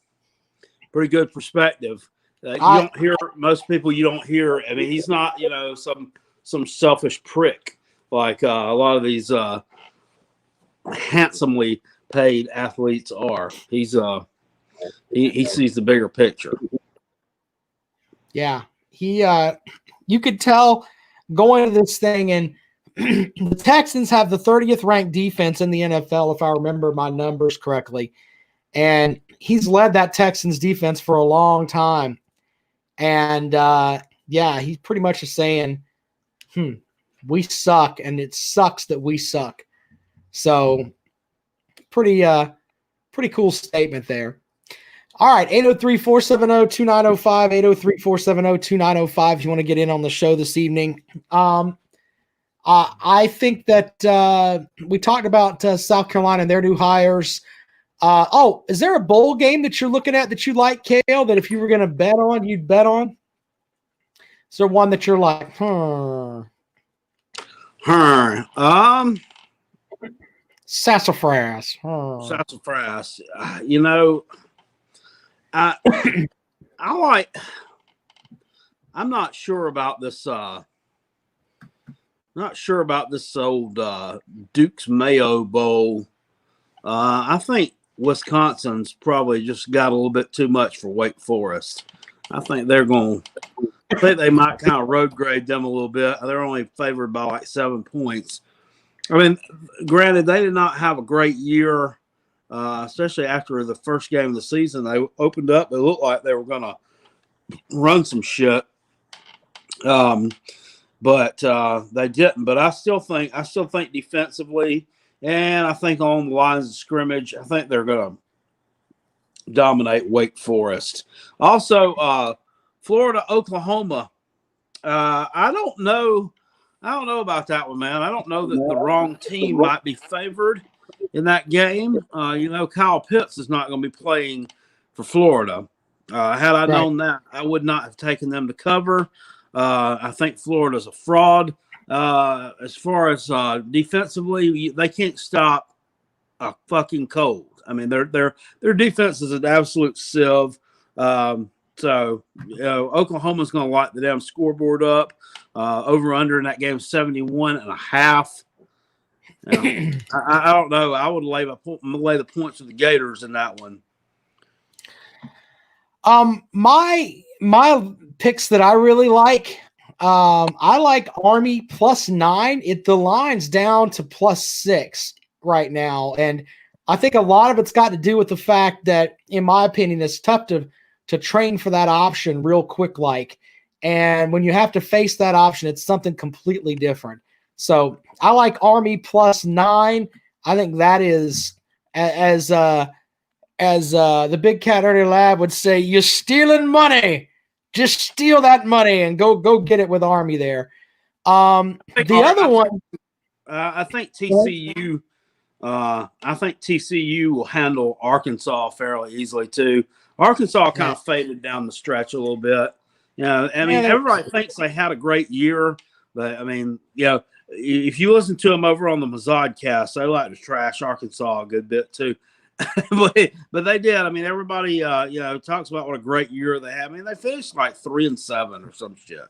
Pretty good perspective. You don't hear most people. You don't hear. I mean, he's not, some selfish prick like a lot of these handsomely paid athletes are. He's he sees the bigger picture. Yeah, you could tell going to this thing, and the Texans have the 30th ranked defense in the NFL, if I remember my numbers correctly. And he's led that Texans defense for a long time. And he's pretty much just saying, we suck, and it sucks that we suck. So pretty cool statement there. All right, 803-470-2905, 803-470-2905 if you want to get in on the show this evening. I think that we talked about South Carolina and their new hires. Is there a bowl game that you're looking at that you like, Kale, that if you were going to bet on, you'd bet on? Is there one that you're like, Sassafras. Sassafras. I'm not sure about this. Not sure about this old Duke's Mayo Bowl. I think Wisconsin's probably just got a little bit too much for Wake Forest. I think they might kind of road grade them a little bit. They're only favored by like 7 points. I mean, granted, they did not have a great year, especially after the first game of the season. They opened up. It looked like they were going to run some shit, but they didn't. But I still think defensively, and I think on the lines of scrimmage, I think they're going to dominate Wake Forest. Also, Florida, Oklahoma. I don't know about that one, man. I don't know that the wrong team might be favored in that game. Kyle Pitts is not going to be playing for Florida. Had I known that, I would not have taken them to cover. I think Florida's a fraud. As far as defensively, they can't stop a fucking cold. I mean, their defense is an absolute sieve. So Oklahoma's going to light the damn scoreboard up. Over under in that game 71.5. I don't know. I would lay the points with the Gators in that one. My picks that I really like, I like Army +9. The line's down to +6 right now, and I think a lot of it's got to do with the fact that, in my opinion, it's tough to train for that option real quick, and when you have to face that option, it's something completely different. So I like Army +9. I think that is, as the Big Cat Early Lab would say, you're stealing money. Just steal that money and go get it with Army there. The other one, I think TCU. I think TCU will handle Arkansas fairly easily too. Arkansas kind of faded down the stretch a little bit. I mean, everybody thinks they had a great year, but I mean, if you listen to them over on the Mazodcast, they like to trash Arkansas a good bit too. but they did. I mean, everybody, talks about what a great year they had. I mean, they finished like 3-7 or some shit.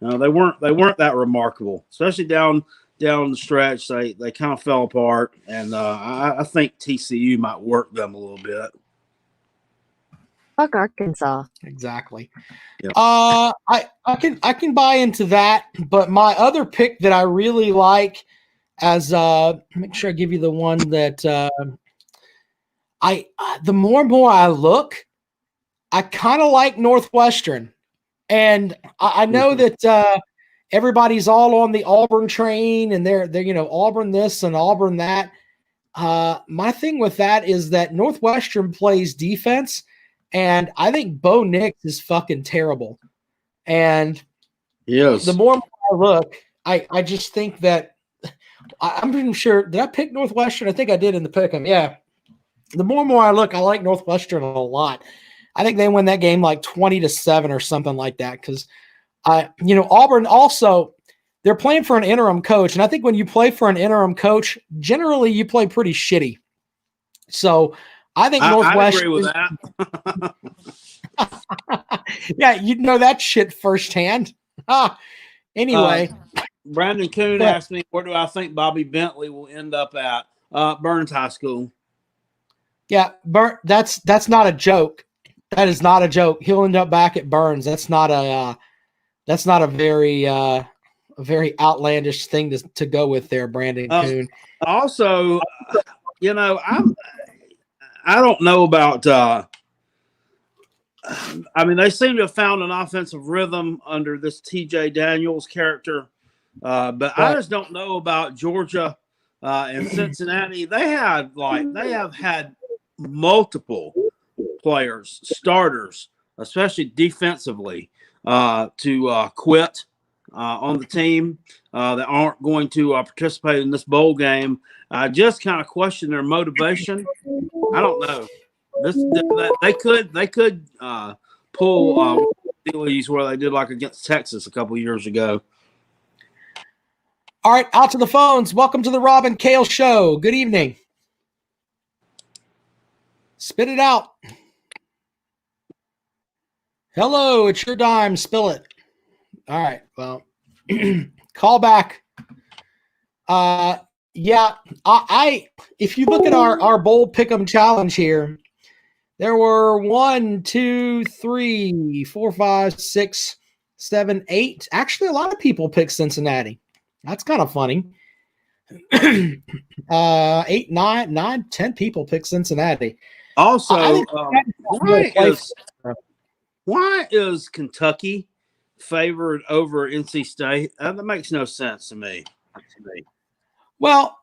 They weren't that remarkable, especially down the stretch. They kind of fell apart, and I think TCU might work them a little bit. Fuck Arkansas. Exactly. Yep. I can buy into that, but my other pick that I really like, make sure I give you the one that the more and more I look, I kind of like Northwestern, and I know that everybody's all on the Auburn train, and they're Auburn this and Auburn that. My thing with that is that Northwestern plays defense. And I think Bo Nix is fucking terrible. And yes, the more I look, I just think that I'm pretty sure. Did I pick Northwestern? I think I did in the pick 'em. Yeah. The more and more I look, I like Northwestern a lot. I think they win that game like 20-7 or something like that. Because Auburn also, they're playing for an interim coach. And I think when you play for an interim coach, generally you play pretty shitty. So I think Northwestern. I agree with that. Yeah, you know that shit firsthand. Anyway, Brandon Kuhn asked me, where do I think Bobby Bentley will end up at? Burns High School. Yeah, that's not a joke. That is not a joke. He'll end up back at Burns. That's not a very outlandish thing to go with there, Brandon Kuhn. Also, I don't know about. I mean, they seem to have found an offensive rhythm under this TJ Daniels character, but right. I just don't know about Georgia and Cincinnati. They have had multiple players, starters, especially defensively, to quit on the team that aren't going to participate in this bowl game. I just kind of question their motivation. I don't know. They could pull Phillies where they did like against Texas a couple years ago. All right, out to the phones. Welcome to the Rob and Kale Show. Good evening. Spit it out. Hello, it's your dime. Spill it. All right. Well, call back. Yeah, if you look at our bowl pick'em challenge here, there were 1, 2, 3, 4, 5, 6, 7, 8. Actually, a lot of people picked Cincinnati. That's kind of funny. 8, 9, 10 people picked Cincinnati. Also, why is Kentucky favored over NC State? That makes no sense to me. Well,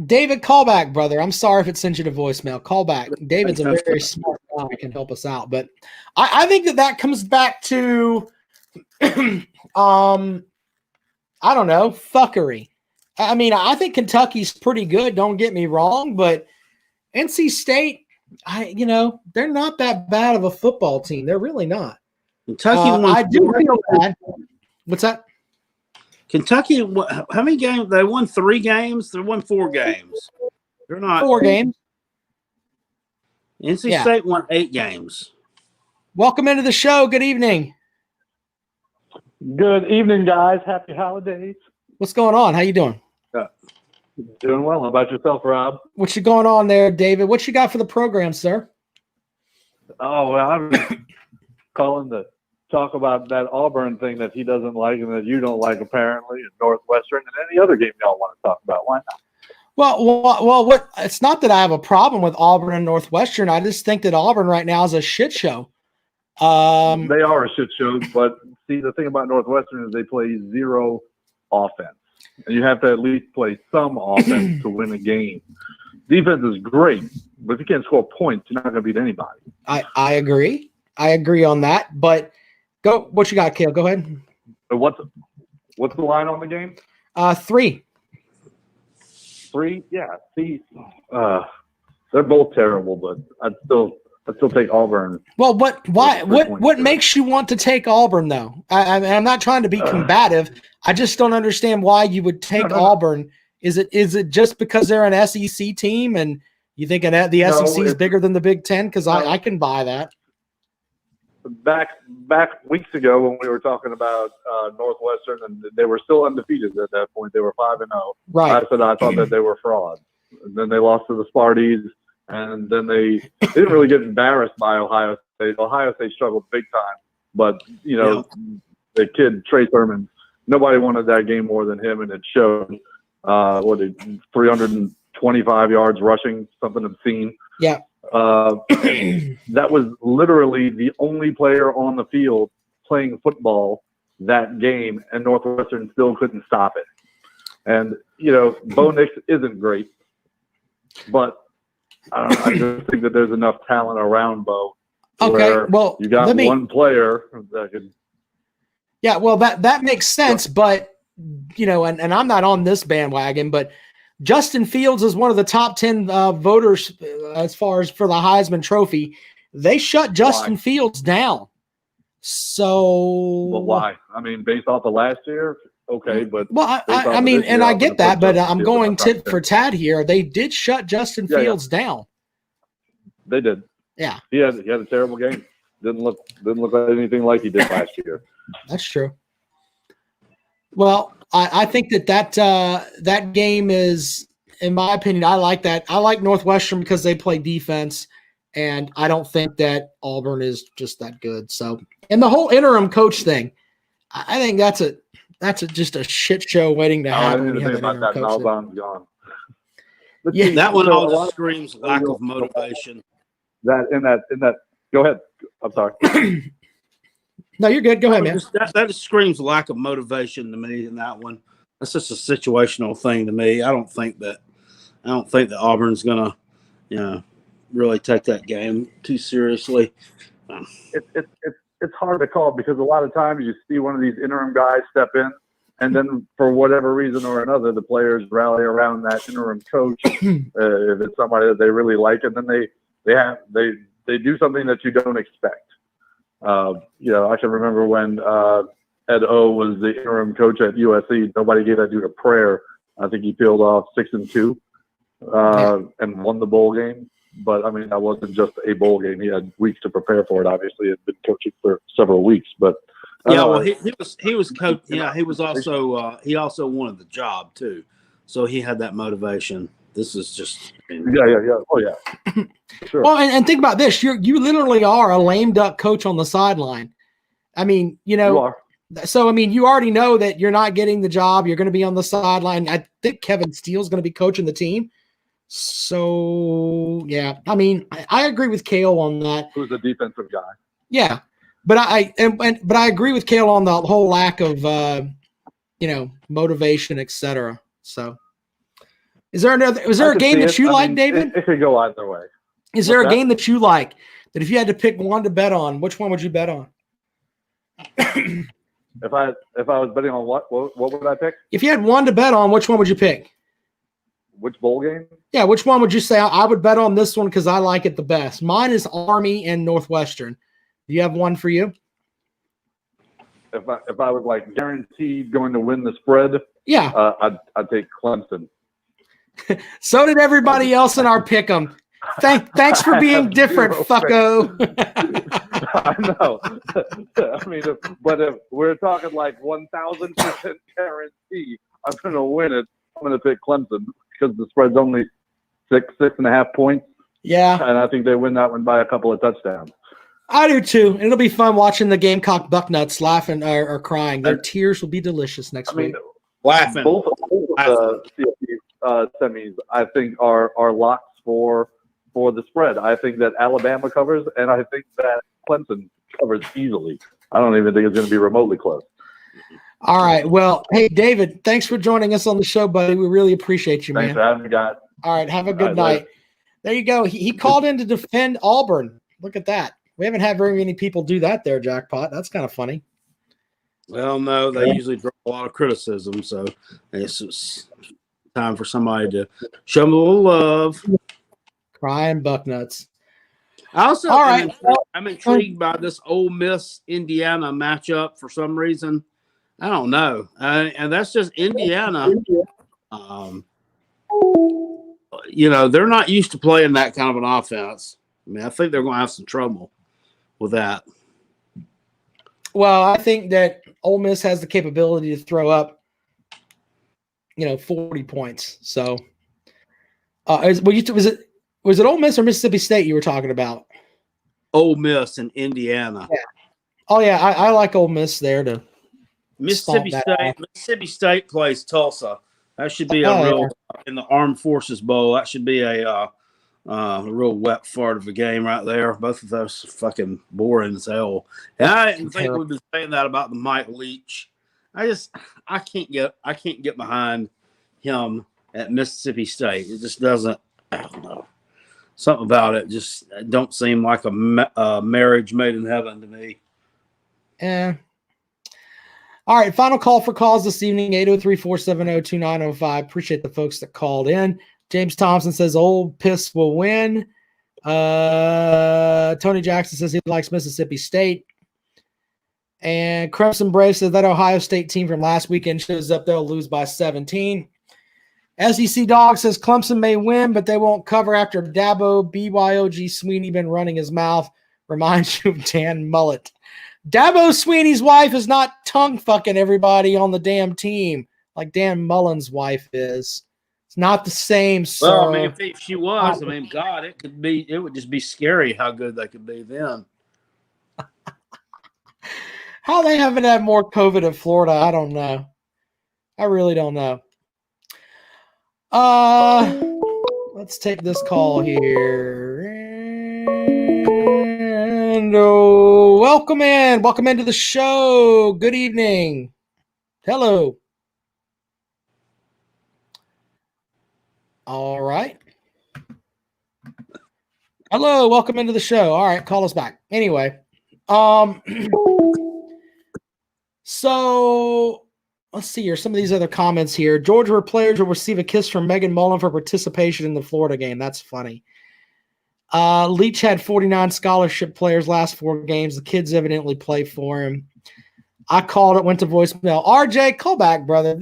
David, call back, brother. I'm sorry if it sent you to voicemail. Call back. David's a very smart guy who can help us out. But I think that comes back to, I don't know, fuckery. I mean, I think Kentucky's pretty good. Don't get me wrong. But NC State, they're not that bad of a football team. They're really not. Kentucky won. I do feel bad. What's that? Kentucky, how many games? They won 3 games. They won 4 games. They're not 4 games. NC State won 8 games. Welcome into the show. Good evening. Good evening, guys. Happy holidays. What's going on? How you doing? Doing well. How about yourself, Rob? What's going on there, David? What you got for the program, sir? Oh, well, I'm calling to talk about that Auburn thing that he doesn't like and that you don't like apparently, and Northwestern, and any other game y'all want to talk about. Why not? Well, what? It's not that I have a problem with Auburn and Northwestern. I just think that Auburn right now is a shit show. They are a shit show, but see, the thing about Northwestern is they play zero offense, and you have to at least play some offense to win a game. Defense is great, but if you can't score points, you're not going to beat anybody. I agree. I agree on that. But go. What you got, Kale? Go ahead. What's the line on the game? 3. 3? Yeah. See, they're both terrible, but I'd still take Auburn. Well, what makes you want to take Auburn though? I'm not trying to be combative. I just don't understand why you would take Auburn. Is it just because they're an SEC team and you think the SEC is bigger than the Big Ten? Because I can buy that. Back weeks ago when we were talking about Northwestern and they were still undefeated at that point, they were 5-0. Right. I said I thought that they were frauds. And then they lost to the Sparties, and then they didn't really get embarrassed by Ohio State. Ohio State struggled big time, but the kid Trey Sermon, nobody wanted that game more than him, and it showed. 325 yards rushing, something obscene. Yeah. That was literally the only player on the field playing football that game, and Northwestern still couldn't stop it. And, Bo Nix isn't great, but I just think that there's enough talent around Bo. Okay, well, you got one player that could. Yeah, well, that makes sense, but, and I'm not on this bandwagon, but Justin Fields is one of the top 10 voters as far as for the Heisman Trophy. They shut Justin Fields down. So, well, why? I mean, based off of last year, okay, but I mean, and I get that, but I'm going tit for tat here. They did shut Justin Fields down. They did. Yeah, he had a terrible game. Didn't look like anything like he did last year. That's true. Well, I think that game is, in my opinion, I like that. I like Northwestern because they play defense, and I don't think that Auburn is just that good. So, and the whole interim coach thing, I think that's just a shit show waiting to happen. I didn't think about that. Malzahn's gone. Yeah, that one all screams lack of motivation. That. Go ahead. I'm sorry. No, you're good. Go ahead, man. That just screams lack of motivation to me in that one. That's just a situational thing to me. I don't think that Auburn's gonna, really take that game too seriously. It's hard to call because a lot of times you see one of these interim guys step in, and then for whatever reason or another, the players rally around that interim coach if it's somebody that they really like, and then they do something that you don't expect. I can remember when Ed O was the interim coach at USC. Nobody gave that dude a prayer. I think he peeled off 6-2 and won the bowl game. But I mean, that wasn't just a bowl game. He had weeks to prepare for it. Obviously, he had been coaching for several weeks. But he was coach. Yeah, he was also he also wanted the job too, so he had that motivation. This is just Oh yeah. Sure. Well, and think about this: you literally are a lame duck coach on the sideline. I mean, you are. So I mean, you already know that you're not getting the job. You're going to be on the sideline. I think Kevin Steele's going to be coaching the team. So yeah, I mean, I agree with Kale on that. Who's the defensive guy? Yeah, but I agree with Kale on the whole lack of motivation, etc. So. Is there a game that you like, David? It could go either way. Is there a game that you like that if you had to pick one to bet on, which one would you bet on? If I was betting on what would I pick? If you had one to bet on, which one would you pick? Which bowl game? Yeah, which one would you say I would bet on this one because I like it the best? Mine is Army and Northwestern. Do you have one for you? If I was like guaranteed going to win the spread, yeah, I'd take Clemson. So did everybody else in our pick'em. Thanks for being different, fucko. I know. I mean, but if we're talking like 1,000% guarantee I'm going to win it, I'm going to pick Clemson because the spread's only 6.5 points. Yeah. And I think they win that one by a couple of touchdowns. I do too, and it'll be fun watching the Gamecock Bucknuts laughing or crying. Their tears will be delicious next week. Laughing. Both of the CFP semis, I think, are locks for the spread. I think that Alabama covers, and I think that Clemson covers easily. I don't even think it's going to be remotely close. All right. Well, hey, David, thanks for joining us on the show, buddy. We really appreciate you, man. Thanks for having me, guys. All right. Have a good night. Later. There you go. He called in to defend Auburn. Look at that. We haven't had very many people do that there, Jackpot. That's kind of funny. Well, no, they usually draw a lot of criticism, so it's just time for somebody to show them a little love. Crying Bucknuts. I also All right. I'm intrigued by this Ole Miss Indiana matchup for some reason. I don't know, and that's just Indiana. They're not used to playing that kind of an offense. I mean, I think they're going to have some trouble with that. Well, I think that Ole Miss has the capability to throw up, 40 points. So, was it Ole Miss or Mississippi State you were talking about? Ole Miss and Indiana. Yeah. Oh yeah, I like Ole Miss there to. Mississippi State plays Tulsa. That should be in the Armed Forces Bowl. That should be a real wet fart of a game right there. Both of those fucking boring as hell. And I didn't think we'd been saying that about the Mike Leach. I can't get behind him at Mississippi State. It just doesn't. I don't know. Something about it just don't seem like a marriage made in heaven to me. Yeah. All right, final call for calls this evening, 803-470-2905. Appreciate the folks that called in. James Thompson says Old Piss will win. Tony Jackson says he likes Mississippi State. And Clemson Brave says that Ohio State team from last weekend shows up. They'll lose by 17. SEC Dog says Clemson may win, but they won't cover after Dabo BYOG Swinney been running his mouth. Reminds you of Dan Mullet. Dabo Swinney's wife is not tongue fucking everybody on the damn team like Dan Mullen's wife is. It's not the same. Sir. Well, I mean, if she was, God, it would just be scary how good they could be then. How they haven't had more COVID in Florida, I don't know. I really don't know. Let's take this call here. And welcome into the show. Good evening. Hello. All right. Hello, welcome into the show. All right, call us back. Anyway, so let's see here. Some of these other comments here. Georgia players will receive a kiss from Megan Mullen for participation in the Florida game. That's funny. Leach had 49 scholarship players last 4 games. The kids evidently play for him. I called it, went to voicemail. RJ, call back, brother.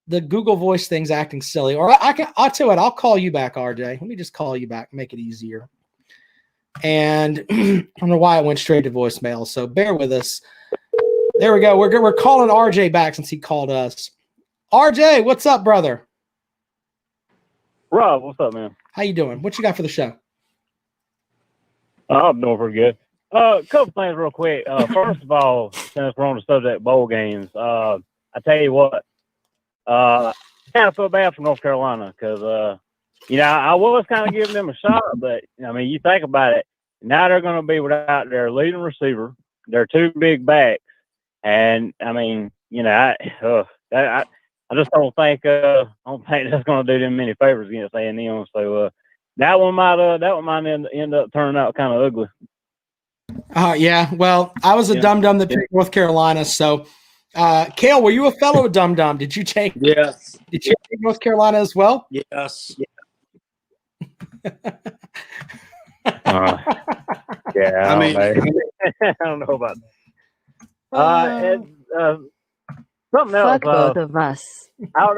The Google Voice thing's acting silly. Or I'll tell you what, I'll call you back, RJ. Let me just call you back, make it easier. And I don't know why it went straight to voicemail, so bear with us. There we go. We're calling RJ back since he called us. RJ, what's up, brother? Rob, what's up, man? How you doing? What you got for the show? I'm doing pretty good. A couple things real quick. First of all, since we're on the subject of bowl games, I tell you what, I kind of feel bad for North Carolina because, I was kind of giving them a shot, but, I mean, you think about it, now they're going to be without their leading receiver, their 2 big backs, and, I mean, I just don't think that's going to do them many favors against A&M. So that one might end up turning out kind of ugly. Yeah. Well, I was a dum-dum that picked North Carolina. So, Cale, were you a fellow dum-dum? Did you take? Yes. Did you take North Carolina as well? Yes. Yeah. I mean, I don't know about that. Something else. Fuck both of us. I don't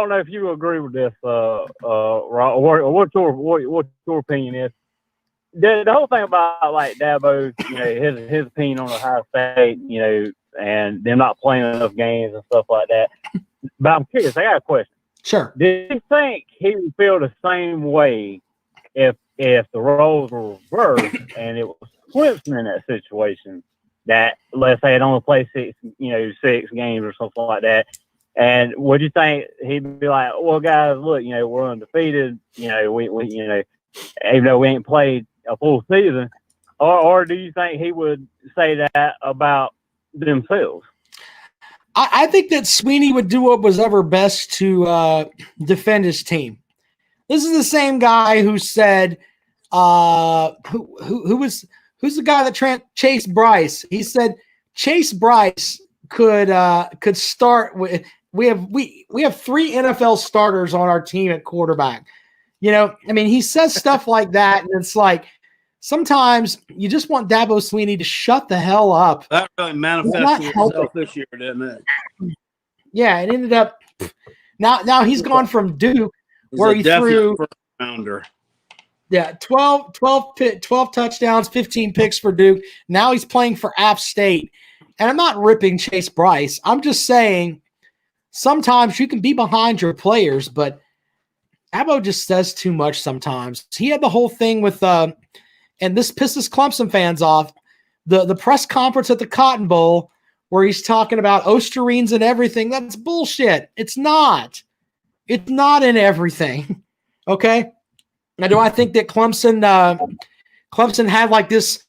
know if you agree with this, Rob, or what your opinion is. The whole thing about like Dabo, his opinion on Ohio State, and them not playing enough games and stuff like that. But I'm curious. I got a question. Sure. Do you think he would feel the same way if if the roles were reversed and it was Clemson in that situation, that let's say it only plays 6 games or something like that, and would you think he'd be like, well, guys, look, we're undefeated, we even though we ain't played a full season, or do you think he would say that about themselves? I think that Swinney would do what was ever best to defend his team. This is the same guy who said, who's the guy that Chase Bryce? He said Chase Bryce could start with. We have 3 NFL starters on our team at quarterback. He says stuff like that, and it's like sometimes you just want Dabo Swinney to shut the hell up. That really manifested itself this year, didn't it? Yeah, it ended up. Now he's gone from Duke, where he threw rounder. Yeah, 12 touchdowns, 15 picks for Duke. Now he's playing for App State. And I'm not ripping Chase Bryce. I'm just saying sometimes you can be behind your players, but Dabo just says too much sometimes. He had the whole thing with and this pisses Clemson fans off, the press conference at the Cotton Bowl where he's talking about Osterines and everything. That's bullshit. It's not. It's not in everything. Okay? Now, do I think that Clemson had like this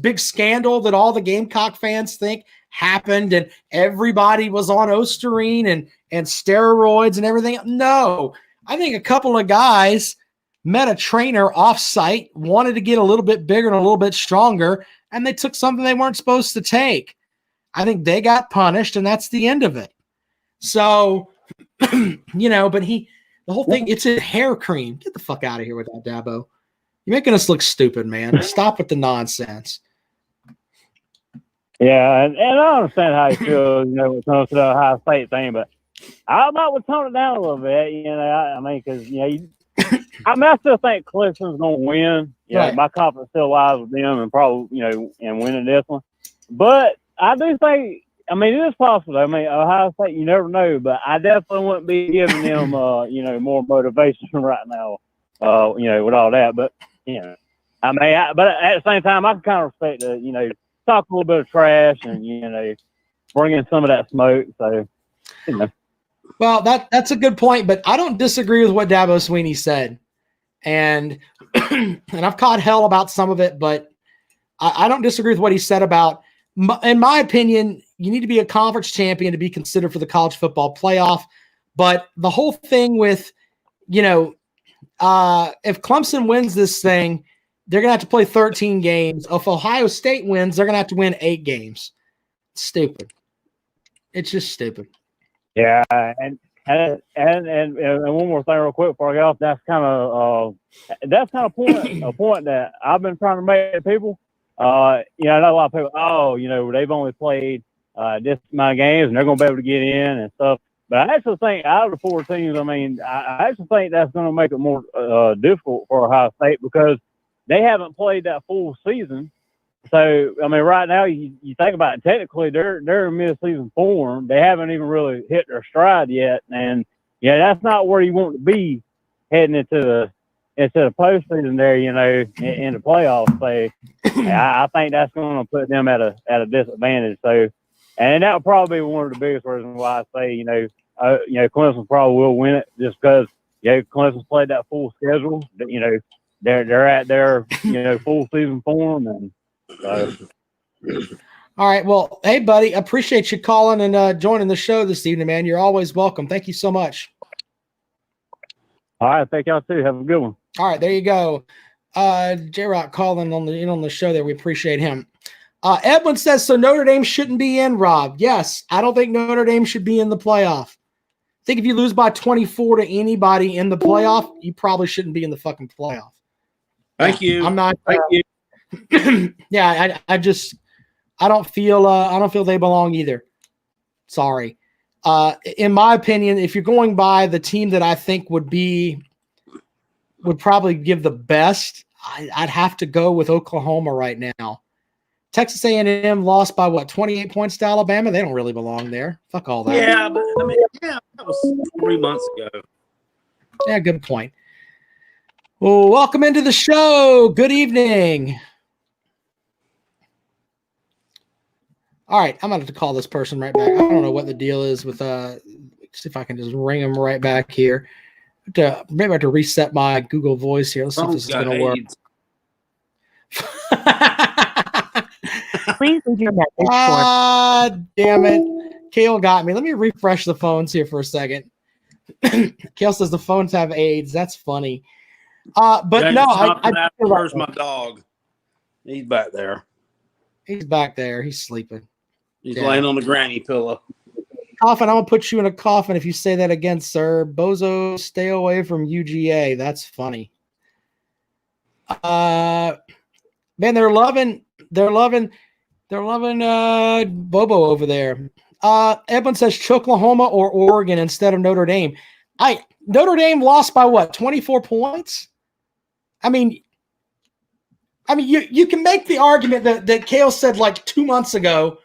big scandal that all the Gamecock fans think happened and everybody was on Osterine and steroids and everything? No. I think a couple of guys met a trainer off-site, wanted to get a little bit bigger and a little bit stronger, and they took something they weren't supposed to take. I think they got punished, and that's the end of it. So, but the whole thing, it's a hair cream. Get the fuck out of here with that, Dabo. You're making us look stupid, man. Stop with the nonsense. Yeah, and I understand how you feel, when it comes to the Ohio State thing, but I might would tone it down a little bit, because, I still think Clemson's going to win. Right. My confidence still lies with them and probably, in winning this one. But I do think, it is possible. Ohio State, you never know, but I definitely wouldn't be giving them, more motivation right now, with all that. But, but at the same time, I can kind of respect the, talk a little bit of trash and, bring in some of that smoke. So, Well, that's a good point, but I don't disagree with what Dabo Swinney said. And I've caught hell about some of it, but I don't disagree with what he said about, in my opinion, you need to be a conference champion to be considered for the college football playoff. But the whole thing with, if Clemson wins this thing, they're going to have to play 13 games. If Ohio State wins, they're going to have to win 8 games. Stupid. It's just stupid. Yeah, and one more thing, real quick before I get off. That's kind of a point that I've been trying to make to people. I know a lot of people. They've only played this amount of games and they're going to be able to get in and stuff. But I actually think out of the 4 teams, I actually think that's going to make it more difficult for Ohio State because they haven't played that full season. So, right now, you think about it, technically, they're in mid-season form. They haven't even really hit their stride yet. And, that's not where you want to be heading into the postseason there, in the playoffs. So, I think that's going to put them at a disadvantage. So, and that would probably be one of the biggest reasons why I say, Clemson probably will win it just because, Clemson's played that full schedule. They're at their, full season form and, so. All right. Well, hey, buddy, appreciate you calling and joining the show this evening, man. You're always welcome. Thank you so much. All right. Thank y'all, too. Have a good one. All right. There you go. J-Rock calling on the show there. We appreciate him. Edwin says, so Notre Dame shouldn't be in, Rob. Yes, I don't think Notre Dame should be in the playoff. I think if you lose by 24 to anybody in the playoff, you probably shouldn't be in the fucking playoff. Thank you. I'm not. Thank you. Yeah, I don't feel they belong either. Sorry. In my opinion, if you're going by the team that I think would probably give the best, I'd have to go with Oklahoma right now. Texas A&M lost by 28 points to Alabama. They don't really belong there. Fuck all that. Yeah, but that was 3 months ago. Yeah, good point. Well, welcome into the show. Good evening. All right, I'm going to have to call this person right back. I don't know what the deal is with see if I can just ring him right back here. Maybe I have to reset my Google Voice here. Let's see if this is going to work. Please leave your message for. Damn it. Kale got me. Let me refresh the phones here for a second. Kale says the phones have AIDS. That's funny. But no, where's my dog? He's back there. He's back there. He's sleeping. He's laying on the granny pillow. Coffin, I'm going to put you in a coffin if you say that again, sir. Bozo, stay away from UGA. That's funny. Man, they're loving Bobo over there. Edwin says Choklahoma or Oregon instead of Notre Dame. Notre Dame lost by what? 24 points? I mean, you can make the argument that Kale said like 2 months ago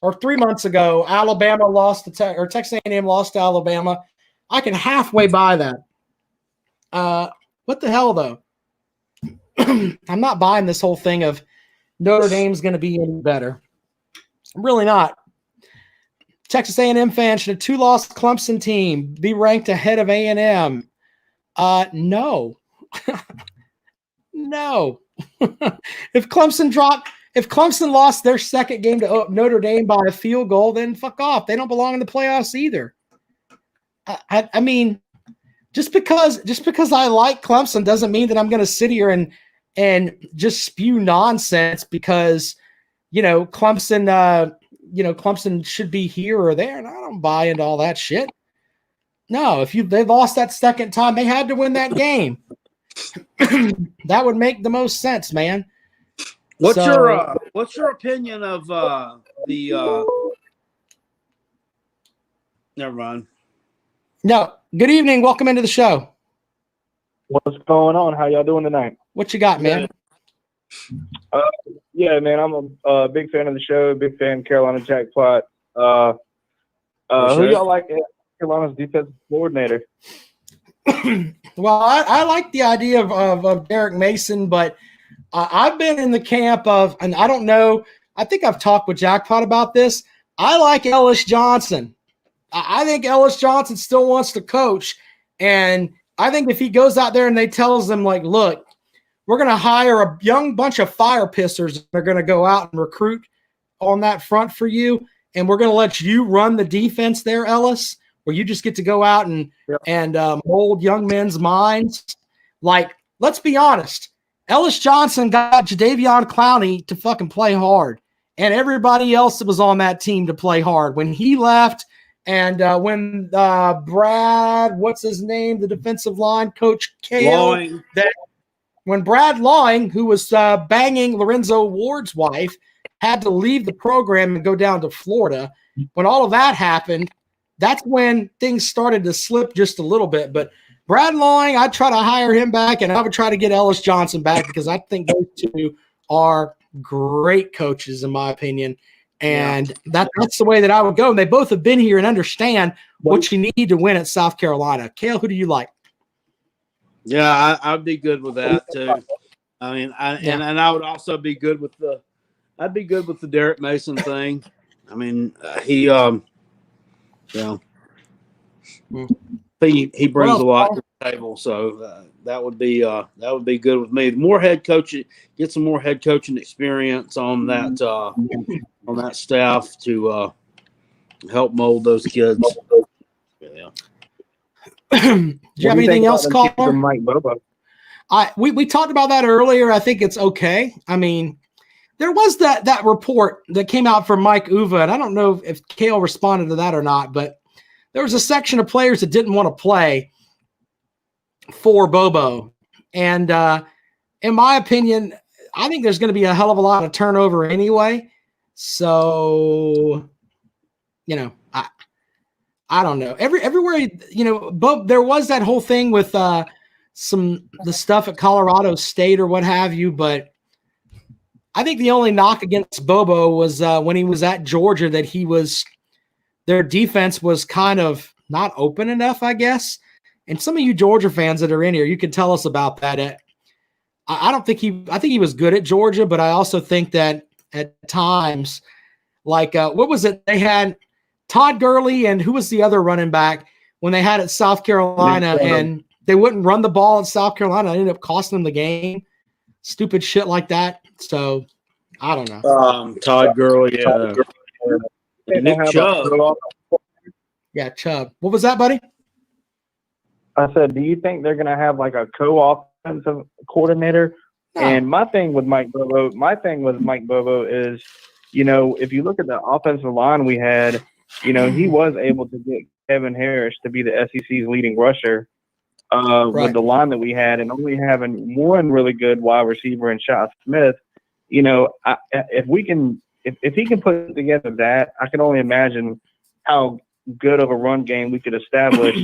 or 3 months ago, Alabama lost to or Texas A&M lost to Alabama. I can halfway buy that. What the hell though? I'm not buying this whole thing of Notre Dame's going to be any better. I'm really not. Texas A&M fans, should a 2-loss Clemson team be ranked ahead of A&M? No. No. If Clemson lost their second game to Notre Dame by a field goal, then fuck off. They don't belong in the playoffs either. I mean, just because I like Clemson doesn't mean that I'm going to sit here and just spew nonsense because, Clemson should be here or there. And I don't buy into all that shit. No, if they lost that second time, they had to win that game. That would make the most sense, man. What's your opinion of the never mind. No. Good evening. Welcome into the show. What's going on? How y'all doing tonight? What you got, man? Yeah, man, I'm a big fan of the show, big fan of Carolina Jackpot. Who y'all like as Carolina's defensive coordinator? Well, I like the idea of Derek Mason, but I've been in the camp of, and I don't know, I think I've talked with Jackpot about this. I like Ellis Johnson. I think Ellis Johnson still wants to coach, and I think if he goes out there and they tells them, like, look, we're going to hire a young bunch of fire pissers that are going to go out and recruit on that front for you, and we're going to let you run the defense there, Ellis, where you just get to go out and mold young men's minds. Like, let's be honest. Ellis Johnson got Jadeveon Clowney to fucking play hard, and everybody else that was on that team to play hard. When he left and when Brad, what's his name, the defensive line coach, Kale, when Brad Lawing, who was banging Lorenzo Ward's wife, had to leave the program and go down to Florida, when all of that happened, that's when things started to slip just a little bit. But Brad Lawing, I'd try to hire him back, and I would try to get Ellis Johnson back because I think those two are great coaches, in my opinion. And that's the way that I would go. And they both have been here and understand what you need to win at South Carolina. Kale, who do you like? Yeah, I'd be good with that too. I mean, and I would also be good with the Derek Mason thing. I mean, he brings a lot to the table, so that would be good with me. More head coaching, get some more head coaching experience on that staff to help mold those kids. Yeah. Do you have anything else, Caller? Mike Bobo? We talked about that earlier. I think it's okay. I mean, there was that report that came out from Mike Uva, and I don't know if Kale responded to that or not, but there was a section of players that didn't want to play for Bobo. And in my opinion, I think there's going to be a hell of a lot of turnover anyway. So, I don't know. Everywhere, there was that whole thing with the stuff at Colorado State or what have you, but I think the only knock against Bobo was when he was at Georgia that their defense was kind of not open enough, I guess. And some of you Georgia fans that are in here, you can tell us about that. I think he was good at Georgia, but I also think that at times, like what was it? They had Todd Gurley and who was the other running back when they had at South Carolina, and they wouldn't run the ball at South Carolina. It ended up costing them the game. Stupid shit like that. So I don't know. Todd Gurley, Nick Chubb. Yeah, Chubb. What was that, buddy? I said, do you think they're going to have like a co-offensive coordinator? No. And my thing with Mike Bobo is, if you look at the offensive line we had, he was able to get Kevin Harris to be the SEC's leading rusher with the line that we had, and only having one really good wide receiver in Shot Smith. If he can put together that, I can only imagine how good of a run game we could establish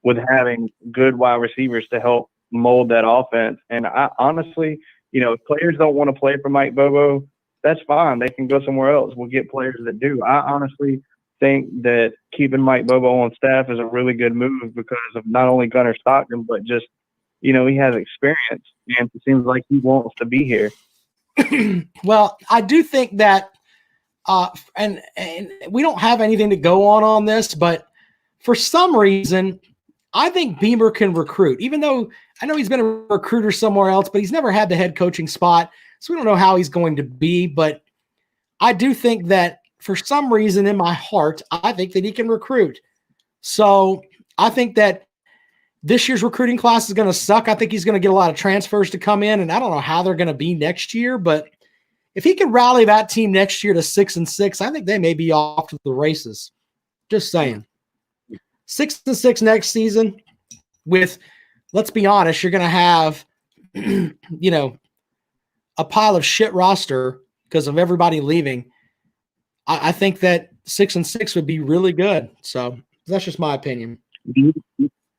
with having good wide receivers to help mold that offense. And I honestly, if players don't want to play for Mike Bobo, that's fine. They can go somewhere else. We'll get players that do. I honestly think that keeping Mike Bobo on staff is a really good move because of not only Gunnar Stockton, but just, he has experience, and it seems like he wants to be here. Well, I do think that, and we don't have anything to go on this, but for some reason, I think Beamer can recruit, even though I know he's been a recruiter somewhere else, but he's never had the head coaching spot. So we don't know how he's going to be, but I do think that for some reason in my heart, I think that he can recruit. So I think that this year's recruiting class is going to suck. I think he's going to get a lot of transfers to come in, and I don't know how they're going to be next year, but if he can rally that team next year to 6-6, I think they may be off to the races. Just saying. 6-6 next season with, let's be honest, you're going to have, a pile of shit roster because of everybody leaving. I think that 6-6 would be really good. So that's just my opinion. Do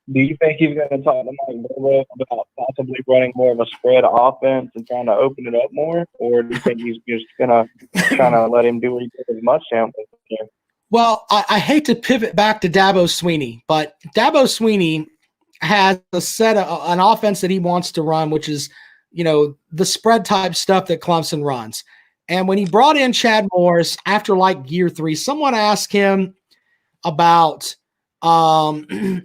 you think he's going to talk to Mike Bobo about possibly running more of a spread offense and trying to open it up more? Or do you think he's just going to kind of let him do what he did with Muschamp this year? Well, I hate to pivot back to Dabo Swinney, but Dabo Swinney has an offense that he wants to run, which is, the spread type stuff that Clemson runs. And when he brought in Chad Morris after like year 3, someone asked him about the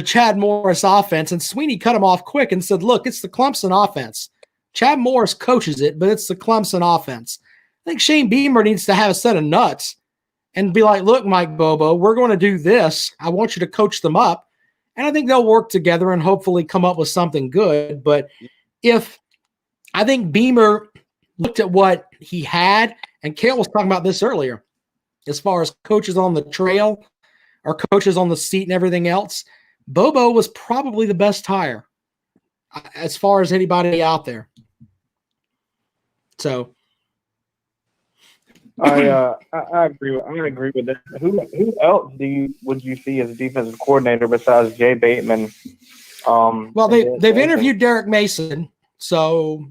Chad Morris offense, and Swinney cut him off quick and said, look, it's the Clemson offense. Chad Morris coaches it, but it's the Clemson offense. I think Shane Beamer needs to have a set of nuts and be like, look, Mike Bobo, we're going to do this. I want you to coach them up. And I think they'll work together and hopefully come up with something good. But I think Beamer looked at what he had, and Cale was talking about this earlier, as far as coaches on the trail or coaches on the seat and everything else, Bobo was probably the best hire as far as anybody out there. So I agree. I agree with that. Who else would you see as a defensive coordinator besides Jay Bateman? Well, they've interviewed Derek Mason, so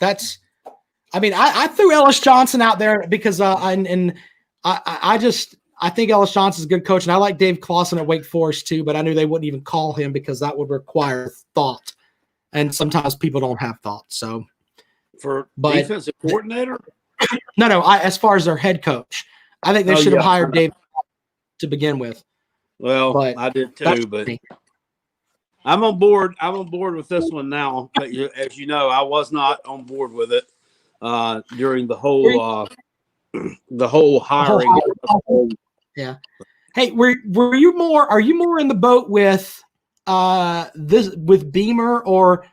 that's. I mean, I threw Ellis Johnson out there because I think Ellis Johnson's a good coach, and I like Dave Clawson at Wake Forest too. But I knew they wouldn't even call him because that would require thought, and sometimes people don't have thought. So for defensive coordinator. No. As far as their head coach, I think they should have hired Dave to begin with. Well, but I did too, but I'm on board. I'm on board with this one now. But as you know, I was not on board with it during the whole hiring. Yeah. Hey, were you more? Are you more in the boat with with Beamer, or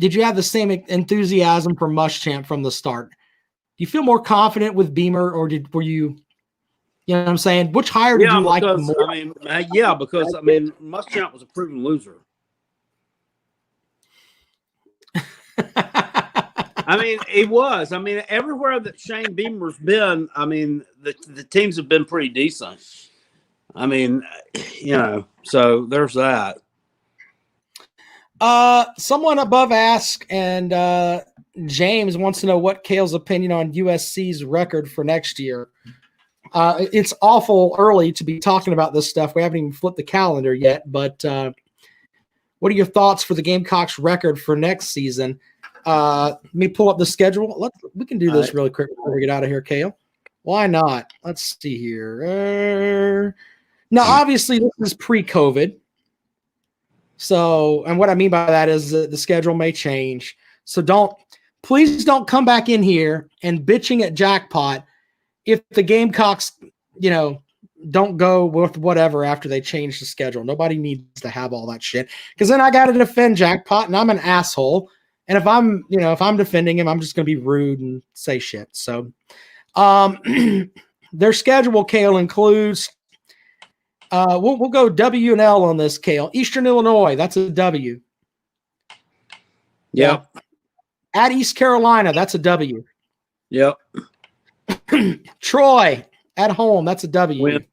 did you have the same enthusiasm for Muschamp from the start? Do you feel more confident with Beamer, or were you? You know what I'm saying? Which hire did you like more? Because Muschamp was a proven loser. He was. Everywhere that Shane Beamer's been, the teams have been pretty decent. So there's that. Someone above asked, and James wants to know what Cale's opinion on USC's record for next year. It's awful early to be talking about this stuff. We haven't even flipped the calendar yet. But what are your thoughts for the Gamecocks record for next season? Let me pull up the schedule. We can do this really quick before we get out of here, Kale. Why not? Let's see here. Now, obviously, this is pre-COVID. So, and what I mean by that is the schedule may change. So please don't come back in here and bitching at Jackpot if the Gamecocks, don't go with whatever after they change the schedule. Nobody needs to have all that shit, because then I got to defend Jackpot and I'm an asshole. And if I'm defending him, I'm just going to be rude and say shit. So, their schedule, Kale, includes, we'll go W and L on this, Kale. Eastern Illinois, that's a W. Yep. At East Carolina, that's a W. Yep. Troy at home, that's a W. Win.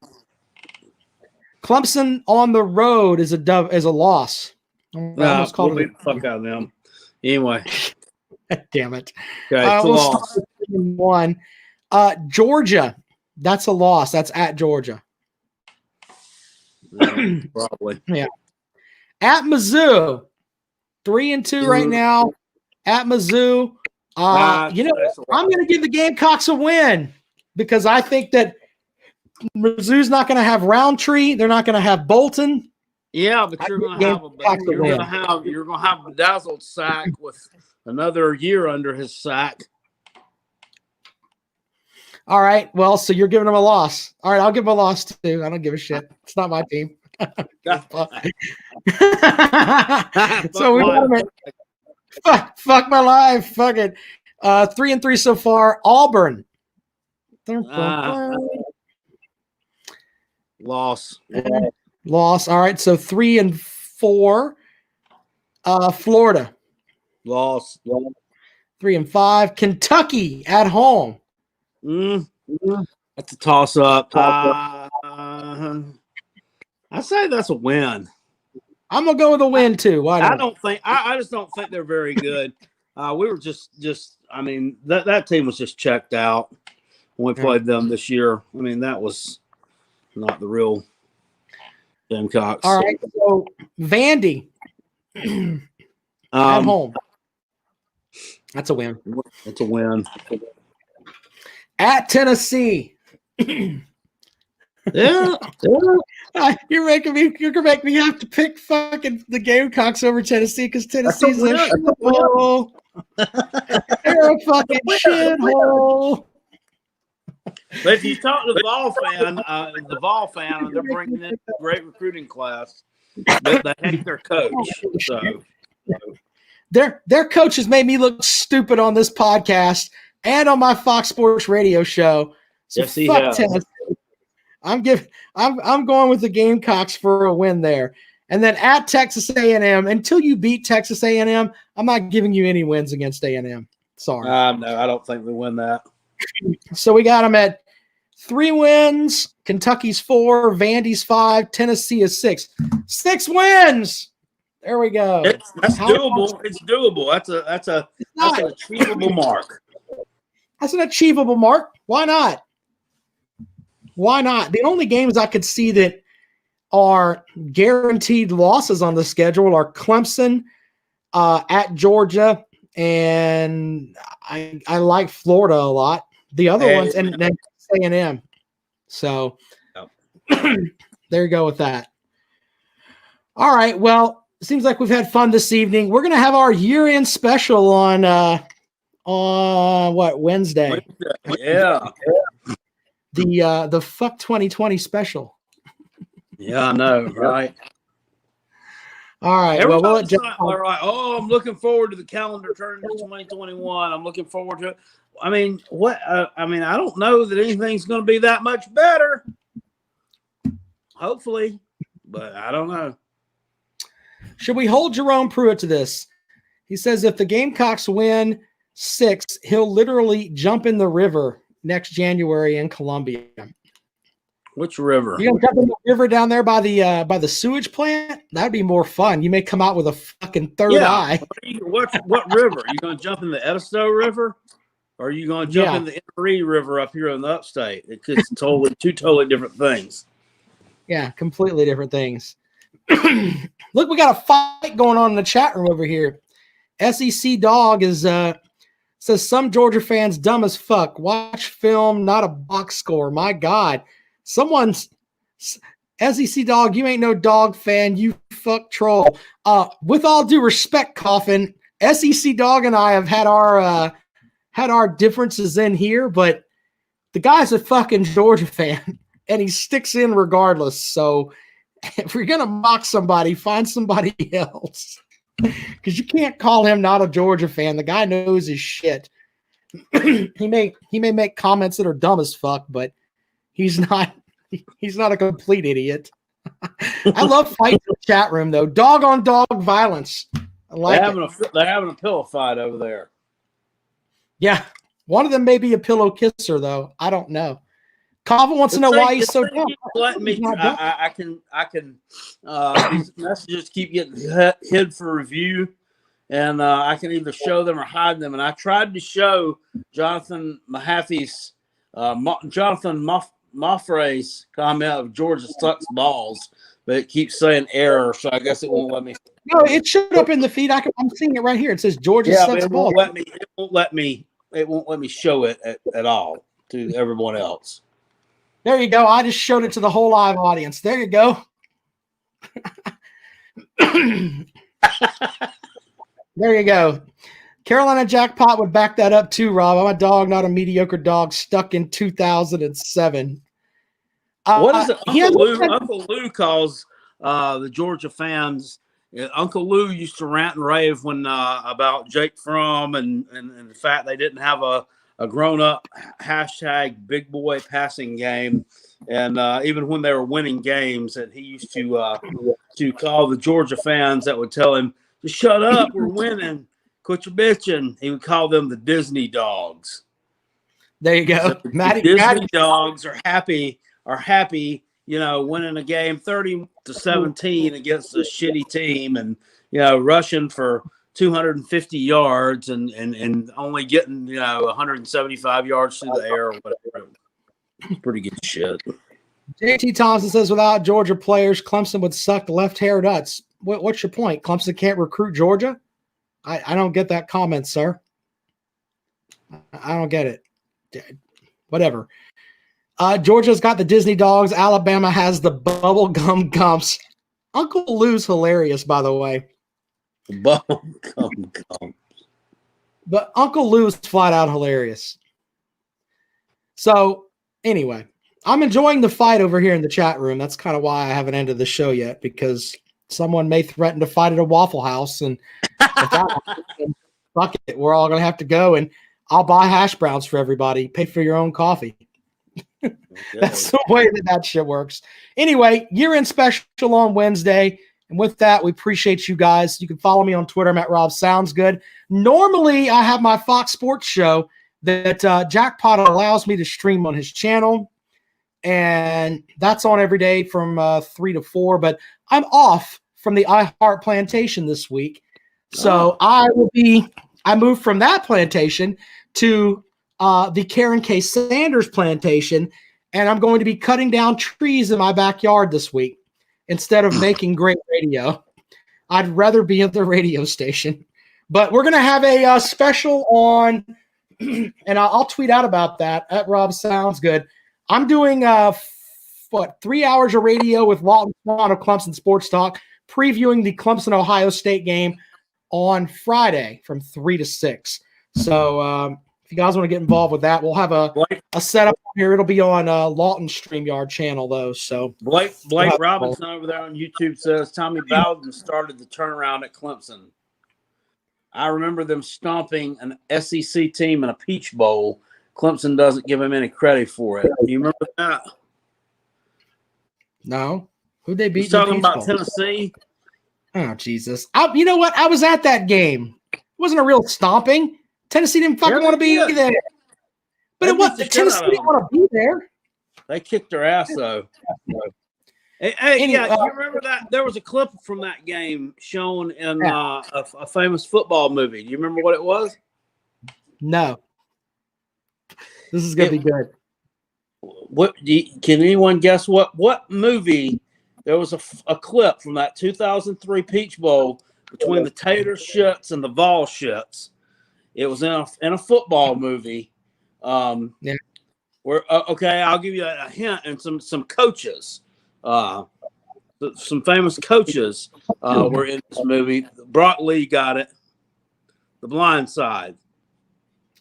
Clemson on the road is a loss. We'll beat the fuck out of them. Anyway. Damn it. Okay, we'll start with 1. Georgia, that's a loss. That's at Georgia. Probably. Yeah. At Mizzou, 3-2 right now. At Mizzou. I'm going to give the Gamecocks a win because I think that Mizzou's not going to have Roundtree. They're not going to have Bolton. Yeah, but you're going to have Bedazzled Sack with another year under his sack. All right. Well, so you're giving them a loss. All right, I'll give them a loss too. I don't give a shit. It's not my team. So we got fuck my life. Fuck it. 3-3 so far. Auburn. Loss. Loss. All right. So 3-4. Florida. Loss. 3-5. Kentucky at home. That's a toss up. I say that's a win. I'm gonna go with a win too. Why not? I just don't think they're very good. We were just I mean, that team was just checked out when we played them this year. I mean, that was not the real Gamecocks. All right, so Vandy at home. That's a win. That's a win. At Tennessee. Yeah. You're gonna make me have to pick fucking the Gamecocks over Tennessee because Tennessee's a shithole. They're a fucking shithole. But if you talk to the Vol fan, they're bringing in a great recruiting class. But they hate their coach. So their coach has made me look stupid on this podcast and on my Fox Sports radio show. So yes, he fuck has. Tennessee. I'm going with the Gamecocks for a win there. And then at Texas A&M, until you beat Texas A&M, I'm not giving you any wins against A&M. Sorry. No, I don't think we win that. So we got them at 3 wins. Kentucky's 4, Vandy's 5, Tennessee is 6. 6 wins. There we go. That's doable. It's doable. That's an achievable mark. That's an achievable mark. Why not? Why not? The only games I could see that are guaranteed losses on the schedule are Clemson, at Georgia, and I like Florida a lot. The other ones, and then A&M. So there you go with that. All right. Well, it seems like we've had fun this evening. We're going to have our year-end special on what, Wednesday? Yeah. The fuck 2020 special. Yeah, I know, right? All right. Everybody's all right. Oh, I'm looking forward to the calendar turning to 2021. I'm looking forward to it. I mean, what? I don't know that anything's going to be that much better. Hopefully, but I don't know. Should we hold Jerome Pruitt to this? He says if the Gamecocks win 6, he'll literally jump in the river next January in Columbia. Which river? You gonna jump in the river down there by the sewage plant? That'd be more fun. You may come out with a fucking third eye. What river? You gonna jump in the Edisto River? or are you going to jump in the Erie River up here in the upstate? It's two totally different things. Yeah, completely different things. Look, we got a fight going on in the chat room over here. SEC Dog says some Georgia fans dumb as fuck. Watch film, not a box score. My God. Someone's SEC Dog, you ain't no dog fan, you fuck troll. With all due respect, Coffin, SEC Dog and I have had our differences in here, but the guy's a fucking Georgia fan and he sticks in regardless. So if you're gonna mock somebody, find somebody else. Because you can't call him not a Georgia fan. The guy knows his shit. he may make comments that are dumb as fuck, but he's not a complete idiot. I love fights in the chat room though. Dog on dog violence. I like they're having a pillow fight over there. Yeah. One of them may be a pillow kisser though. I don't know. Calvin wants to know why he's so dumb. Let me. I can. These messages keep getting hid for review, and I can either show them or hide them. And I tried to show Jonathan Mahaffey's, Jonathan Moffrey's comment of Georgia sucks balls, but it keeps saying error, so I guess it won't let me. No, it showed up in the feed. I'm seeing it right here. It says Georgia sucks balls. It won't let me show it at all to everyone else. There you go. I just showed it to the whole live audience. There you go. There you go. Carolina Jackpot would back that up too, Rob. I'm a dog, not a mediocre dog, stuck in 2007. What is it? Uncle Lou calls the Georgia fans. Uncle Lou used to rant and rave when about Jake Fromm and the fact they didn't have a grown-up hashtag big boy passing game. And even when they were winning games, and he used to call the Georgia fans that would tell him, just shut up, we're winning, quit your bitching. He would call them the Disney dogs. There you go. So Disney dogs are happy, winning a game 30-17 against a shitty team and, rushing for 250 yards and only getting 175 yards through the air or whatever. Pretty good shit. JT Thompson says without Georgia players, Clemson would suck the left hair nuts. What's your point? Clemson can't recruit Georgia? I don't get that comment, sir. I don't get it. Whatever. Georgia's got the Disney dogs. Alabama has the bubblegum gumps. Uncle Lou's hilarious, by the way. Bubblegum gum. But Uncle Lou's flat out hilarious. So, anyway, I'm enjoying the fight over here in the chat room. That's kind of why I haven't ended the show yet, because someone may threaten to fight at a Waffle House. And fuck it, we're all going to have to go, and I'll buy hash browns for everybody. Pay for your own coffee. That's the way that shit works. Anyway, year-end special on Wednesday. And with that, we appreciate you guys. You can follow me on Twitter. I'm at Rob Sounds Good. Normally, I have my Fox Sports show that Jackpot allows me to stream on his channel. And that's on every day from 3 to 4. But I'm off from the iHeart Plantation this week. So I moved from that plantation to the Karen K. Sanders Plantation. And I'm going to be cutting down trees in my backyard this week. Instead of making great radio, I'd rather be at the radio station. But we're going to have a special on, and I'll tweet out about that at Rob Sounds Good. I'm doing 3 hours of radio with Walton Swan of Clemson Sports Talk, previewing the Clemson-Ohio State game on Friday from 3 to 6. So if you guys want to get involved with that, we'll have a setup here. It'll be on Lawton StreamYard channel, though. So Blake Robinson over there on YouTube says Tommy Bowden started the turnaround at Clemson. I remember them stomping an SEC team in a Peach Bowl. Clemson doesn't give him any credit for it. Do you remember that? No. Who'd they beat? He's talking about Tennessee. Oh, Jesus. You know what? I was at that game. It wasn't a real stomping. Tennessee didn't fucking want to be there. But it was Tennessee didn't want to be there. They kicked their ass, though. Hey, you remember that? There was a clip from that game shown in a famous football movie. Do you remember what it was? No. This is gonna be good. Can anyone guess what movie? There was a clip from that 2003 Peach Bowl between the Tater Shits and the Vol Shits. It was in a football movie. Yeah. Where okay, I'll give you a hint and some coaches. Some famous coaches were in this movie. Brock Lee got it. The Blind Side.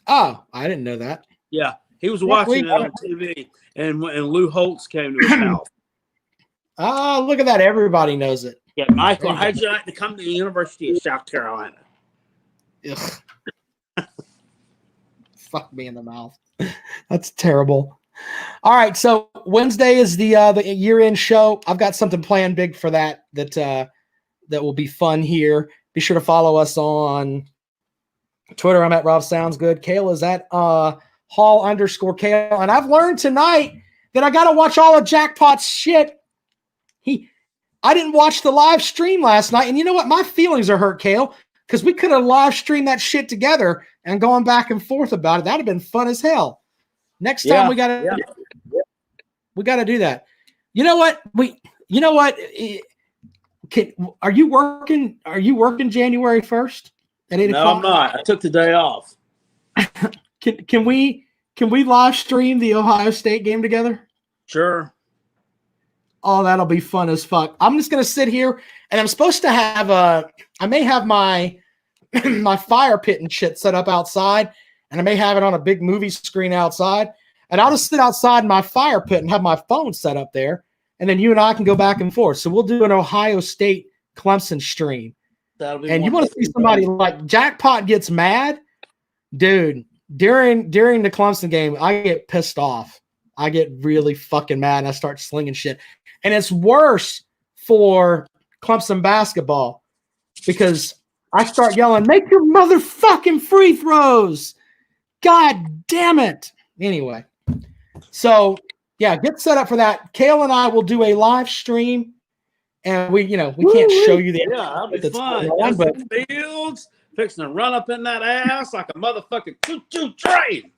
Oh, I didn't know that. Yeah, he was watching it on TV, and Lou Holtz came to his house. Oh, look at that! Everybody knows it. Yeah, Michael, how'd you like to come to the University of South Carolina? Ugh. Fuck me in the mouth. That's terrible. All right, so Wednesday is the year-end show. I've got something planned big for that will be fun here. Be sure to follow us on Twitter. I'm at Rob Sounds Good. Kale is at Hall_Kale. And I've learned tonight that I got to watch all of Jackpot's shit. I didn't watch the live stream last night. And you know what? My feelings are hurt, Kale, because we could have live streamed that shit together and going back and forth about it. That'd have been fun as hell. Next time we got to do that. You know what? Are you working? Are you working January 1st at 8 o'clock? No, I'm not. I took the day off. Can we live stream the Ohio State game together? Sure. Oh, that'll be fun as fuck. I'm just gonna sit here, and I'm supposed to have I may have my my fire pit and shit set up outside, and I may have it on a big movie screen outside, and I'll just sit outside in my fire pit and have my phone set up there, and then you and I can go back and forth. So we'll do an Ohio State Clemson stream. That'll be and you want to see somebody like Jackpot gets mad, dude. During the Clemson game, I get pissed off. I get really fucking mad, and I start slinging shit. And it's worse for Clemson basketball because I start yelling, "Make your motherfucking free throws! God damn it!" Anyway, so yeah, get set up for that. Kale and I will do a live stream, and we can't show you the that'll be fun. but Fields fixing to run up in that ass like a motherfucking choo-choo train.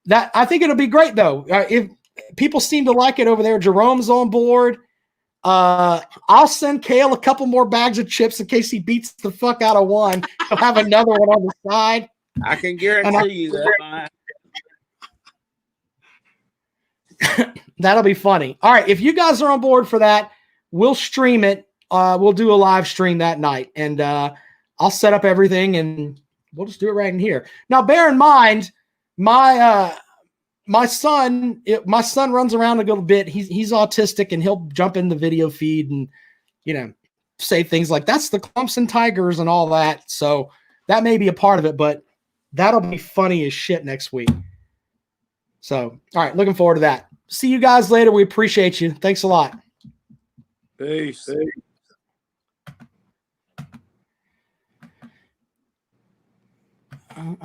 That I think it'll be great though. If people seem to like it over there, Jerome's on board. I'll send Kale a couple more bags of chips in case he beats the fuck out of one. He'll have another one on the side. I can guarantee you that. That'll be funny. All right, if you guys are on board for that, we'll stream it. We'll do a live stream that night, and I'll set up everything, and we'll just do it right in here. Now, bear in mind, my son runs around a little bit. He's autistic, and he'll jump in the video feed and say things like that's the Clemson Tigers and all that. So that may be a part of it, but that'll be funny as shit next week. So, all right, looking forward to that. See you guys later. We appreciate you. Thanks a lot. Peace.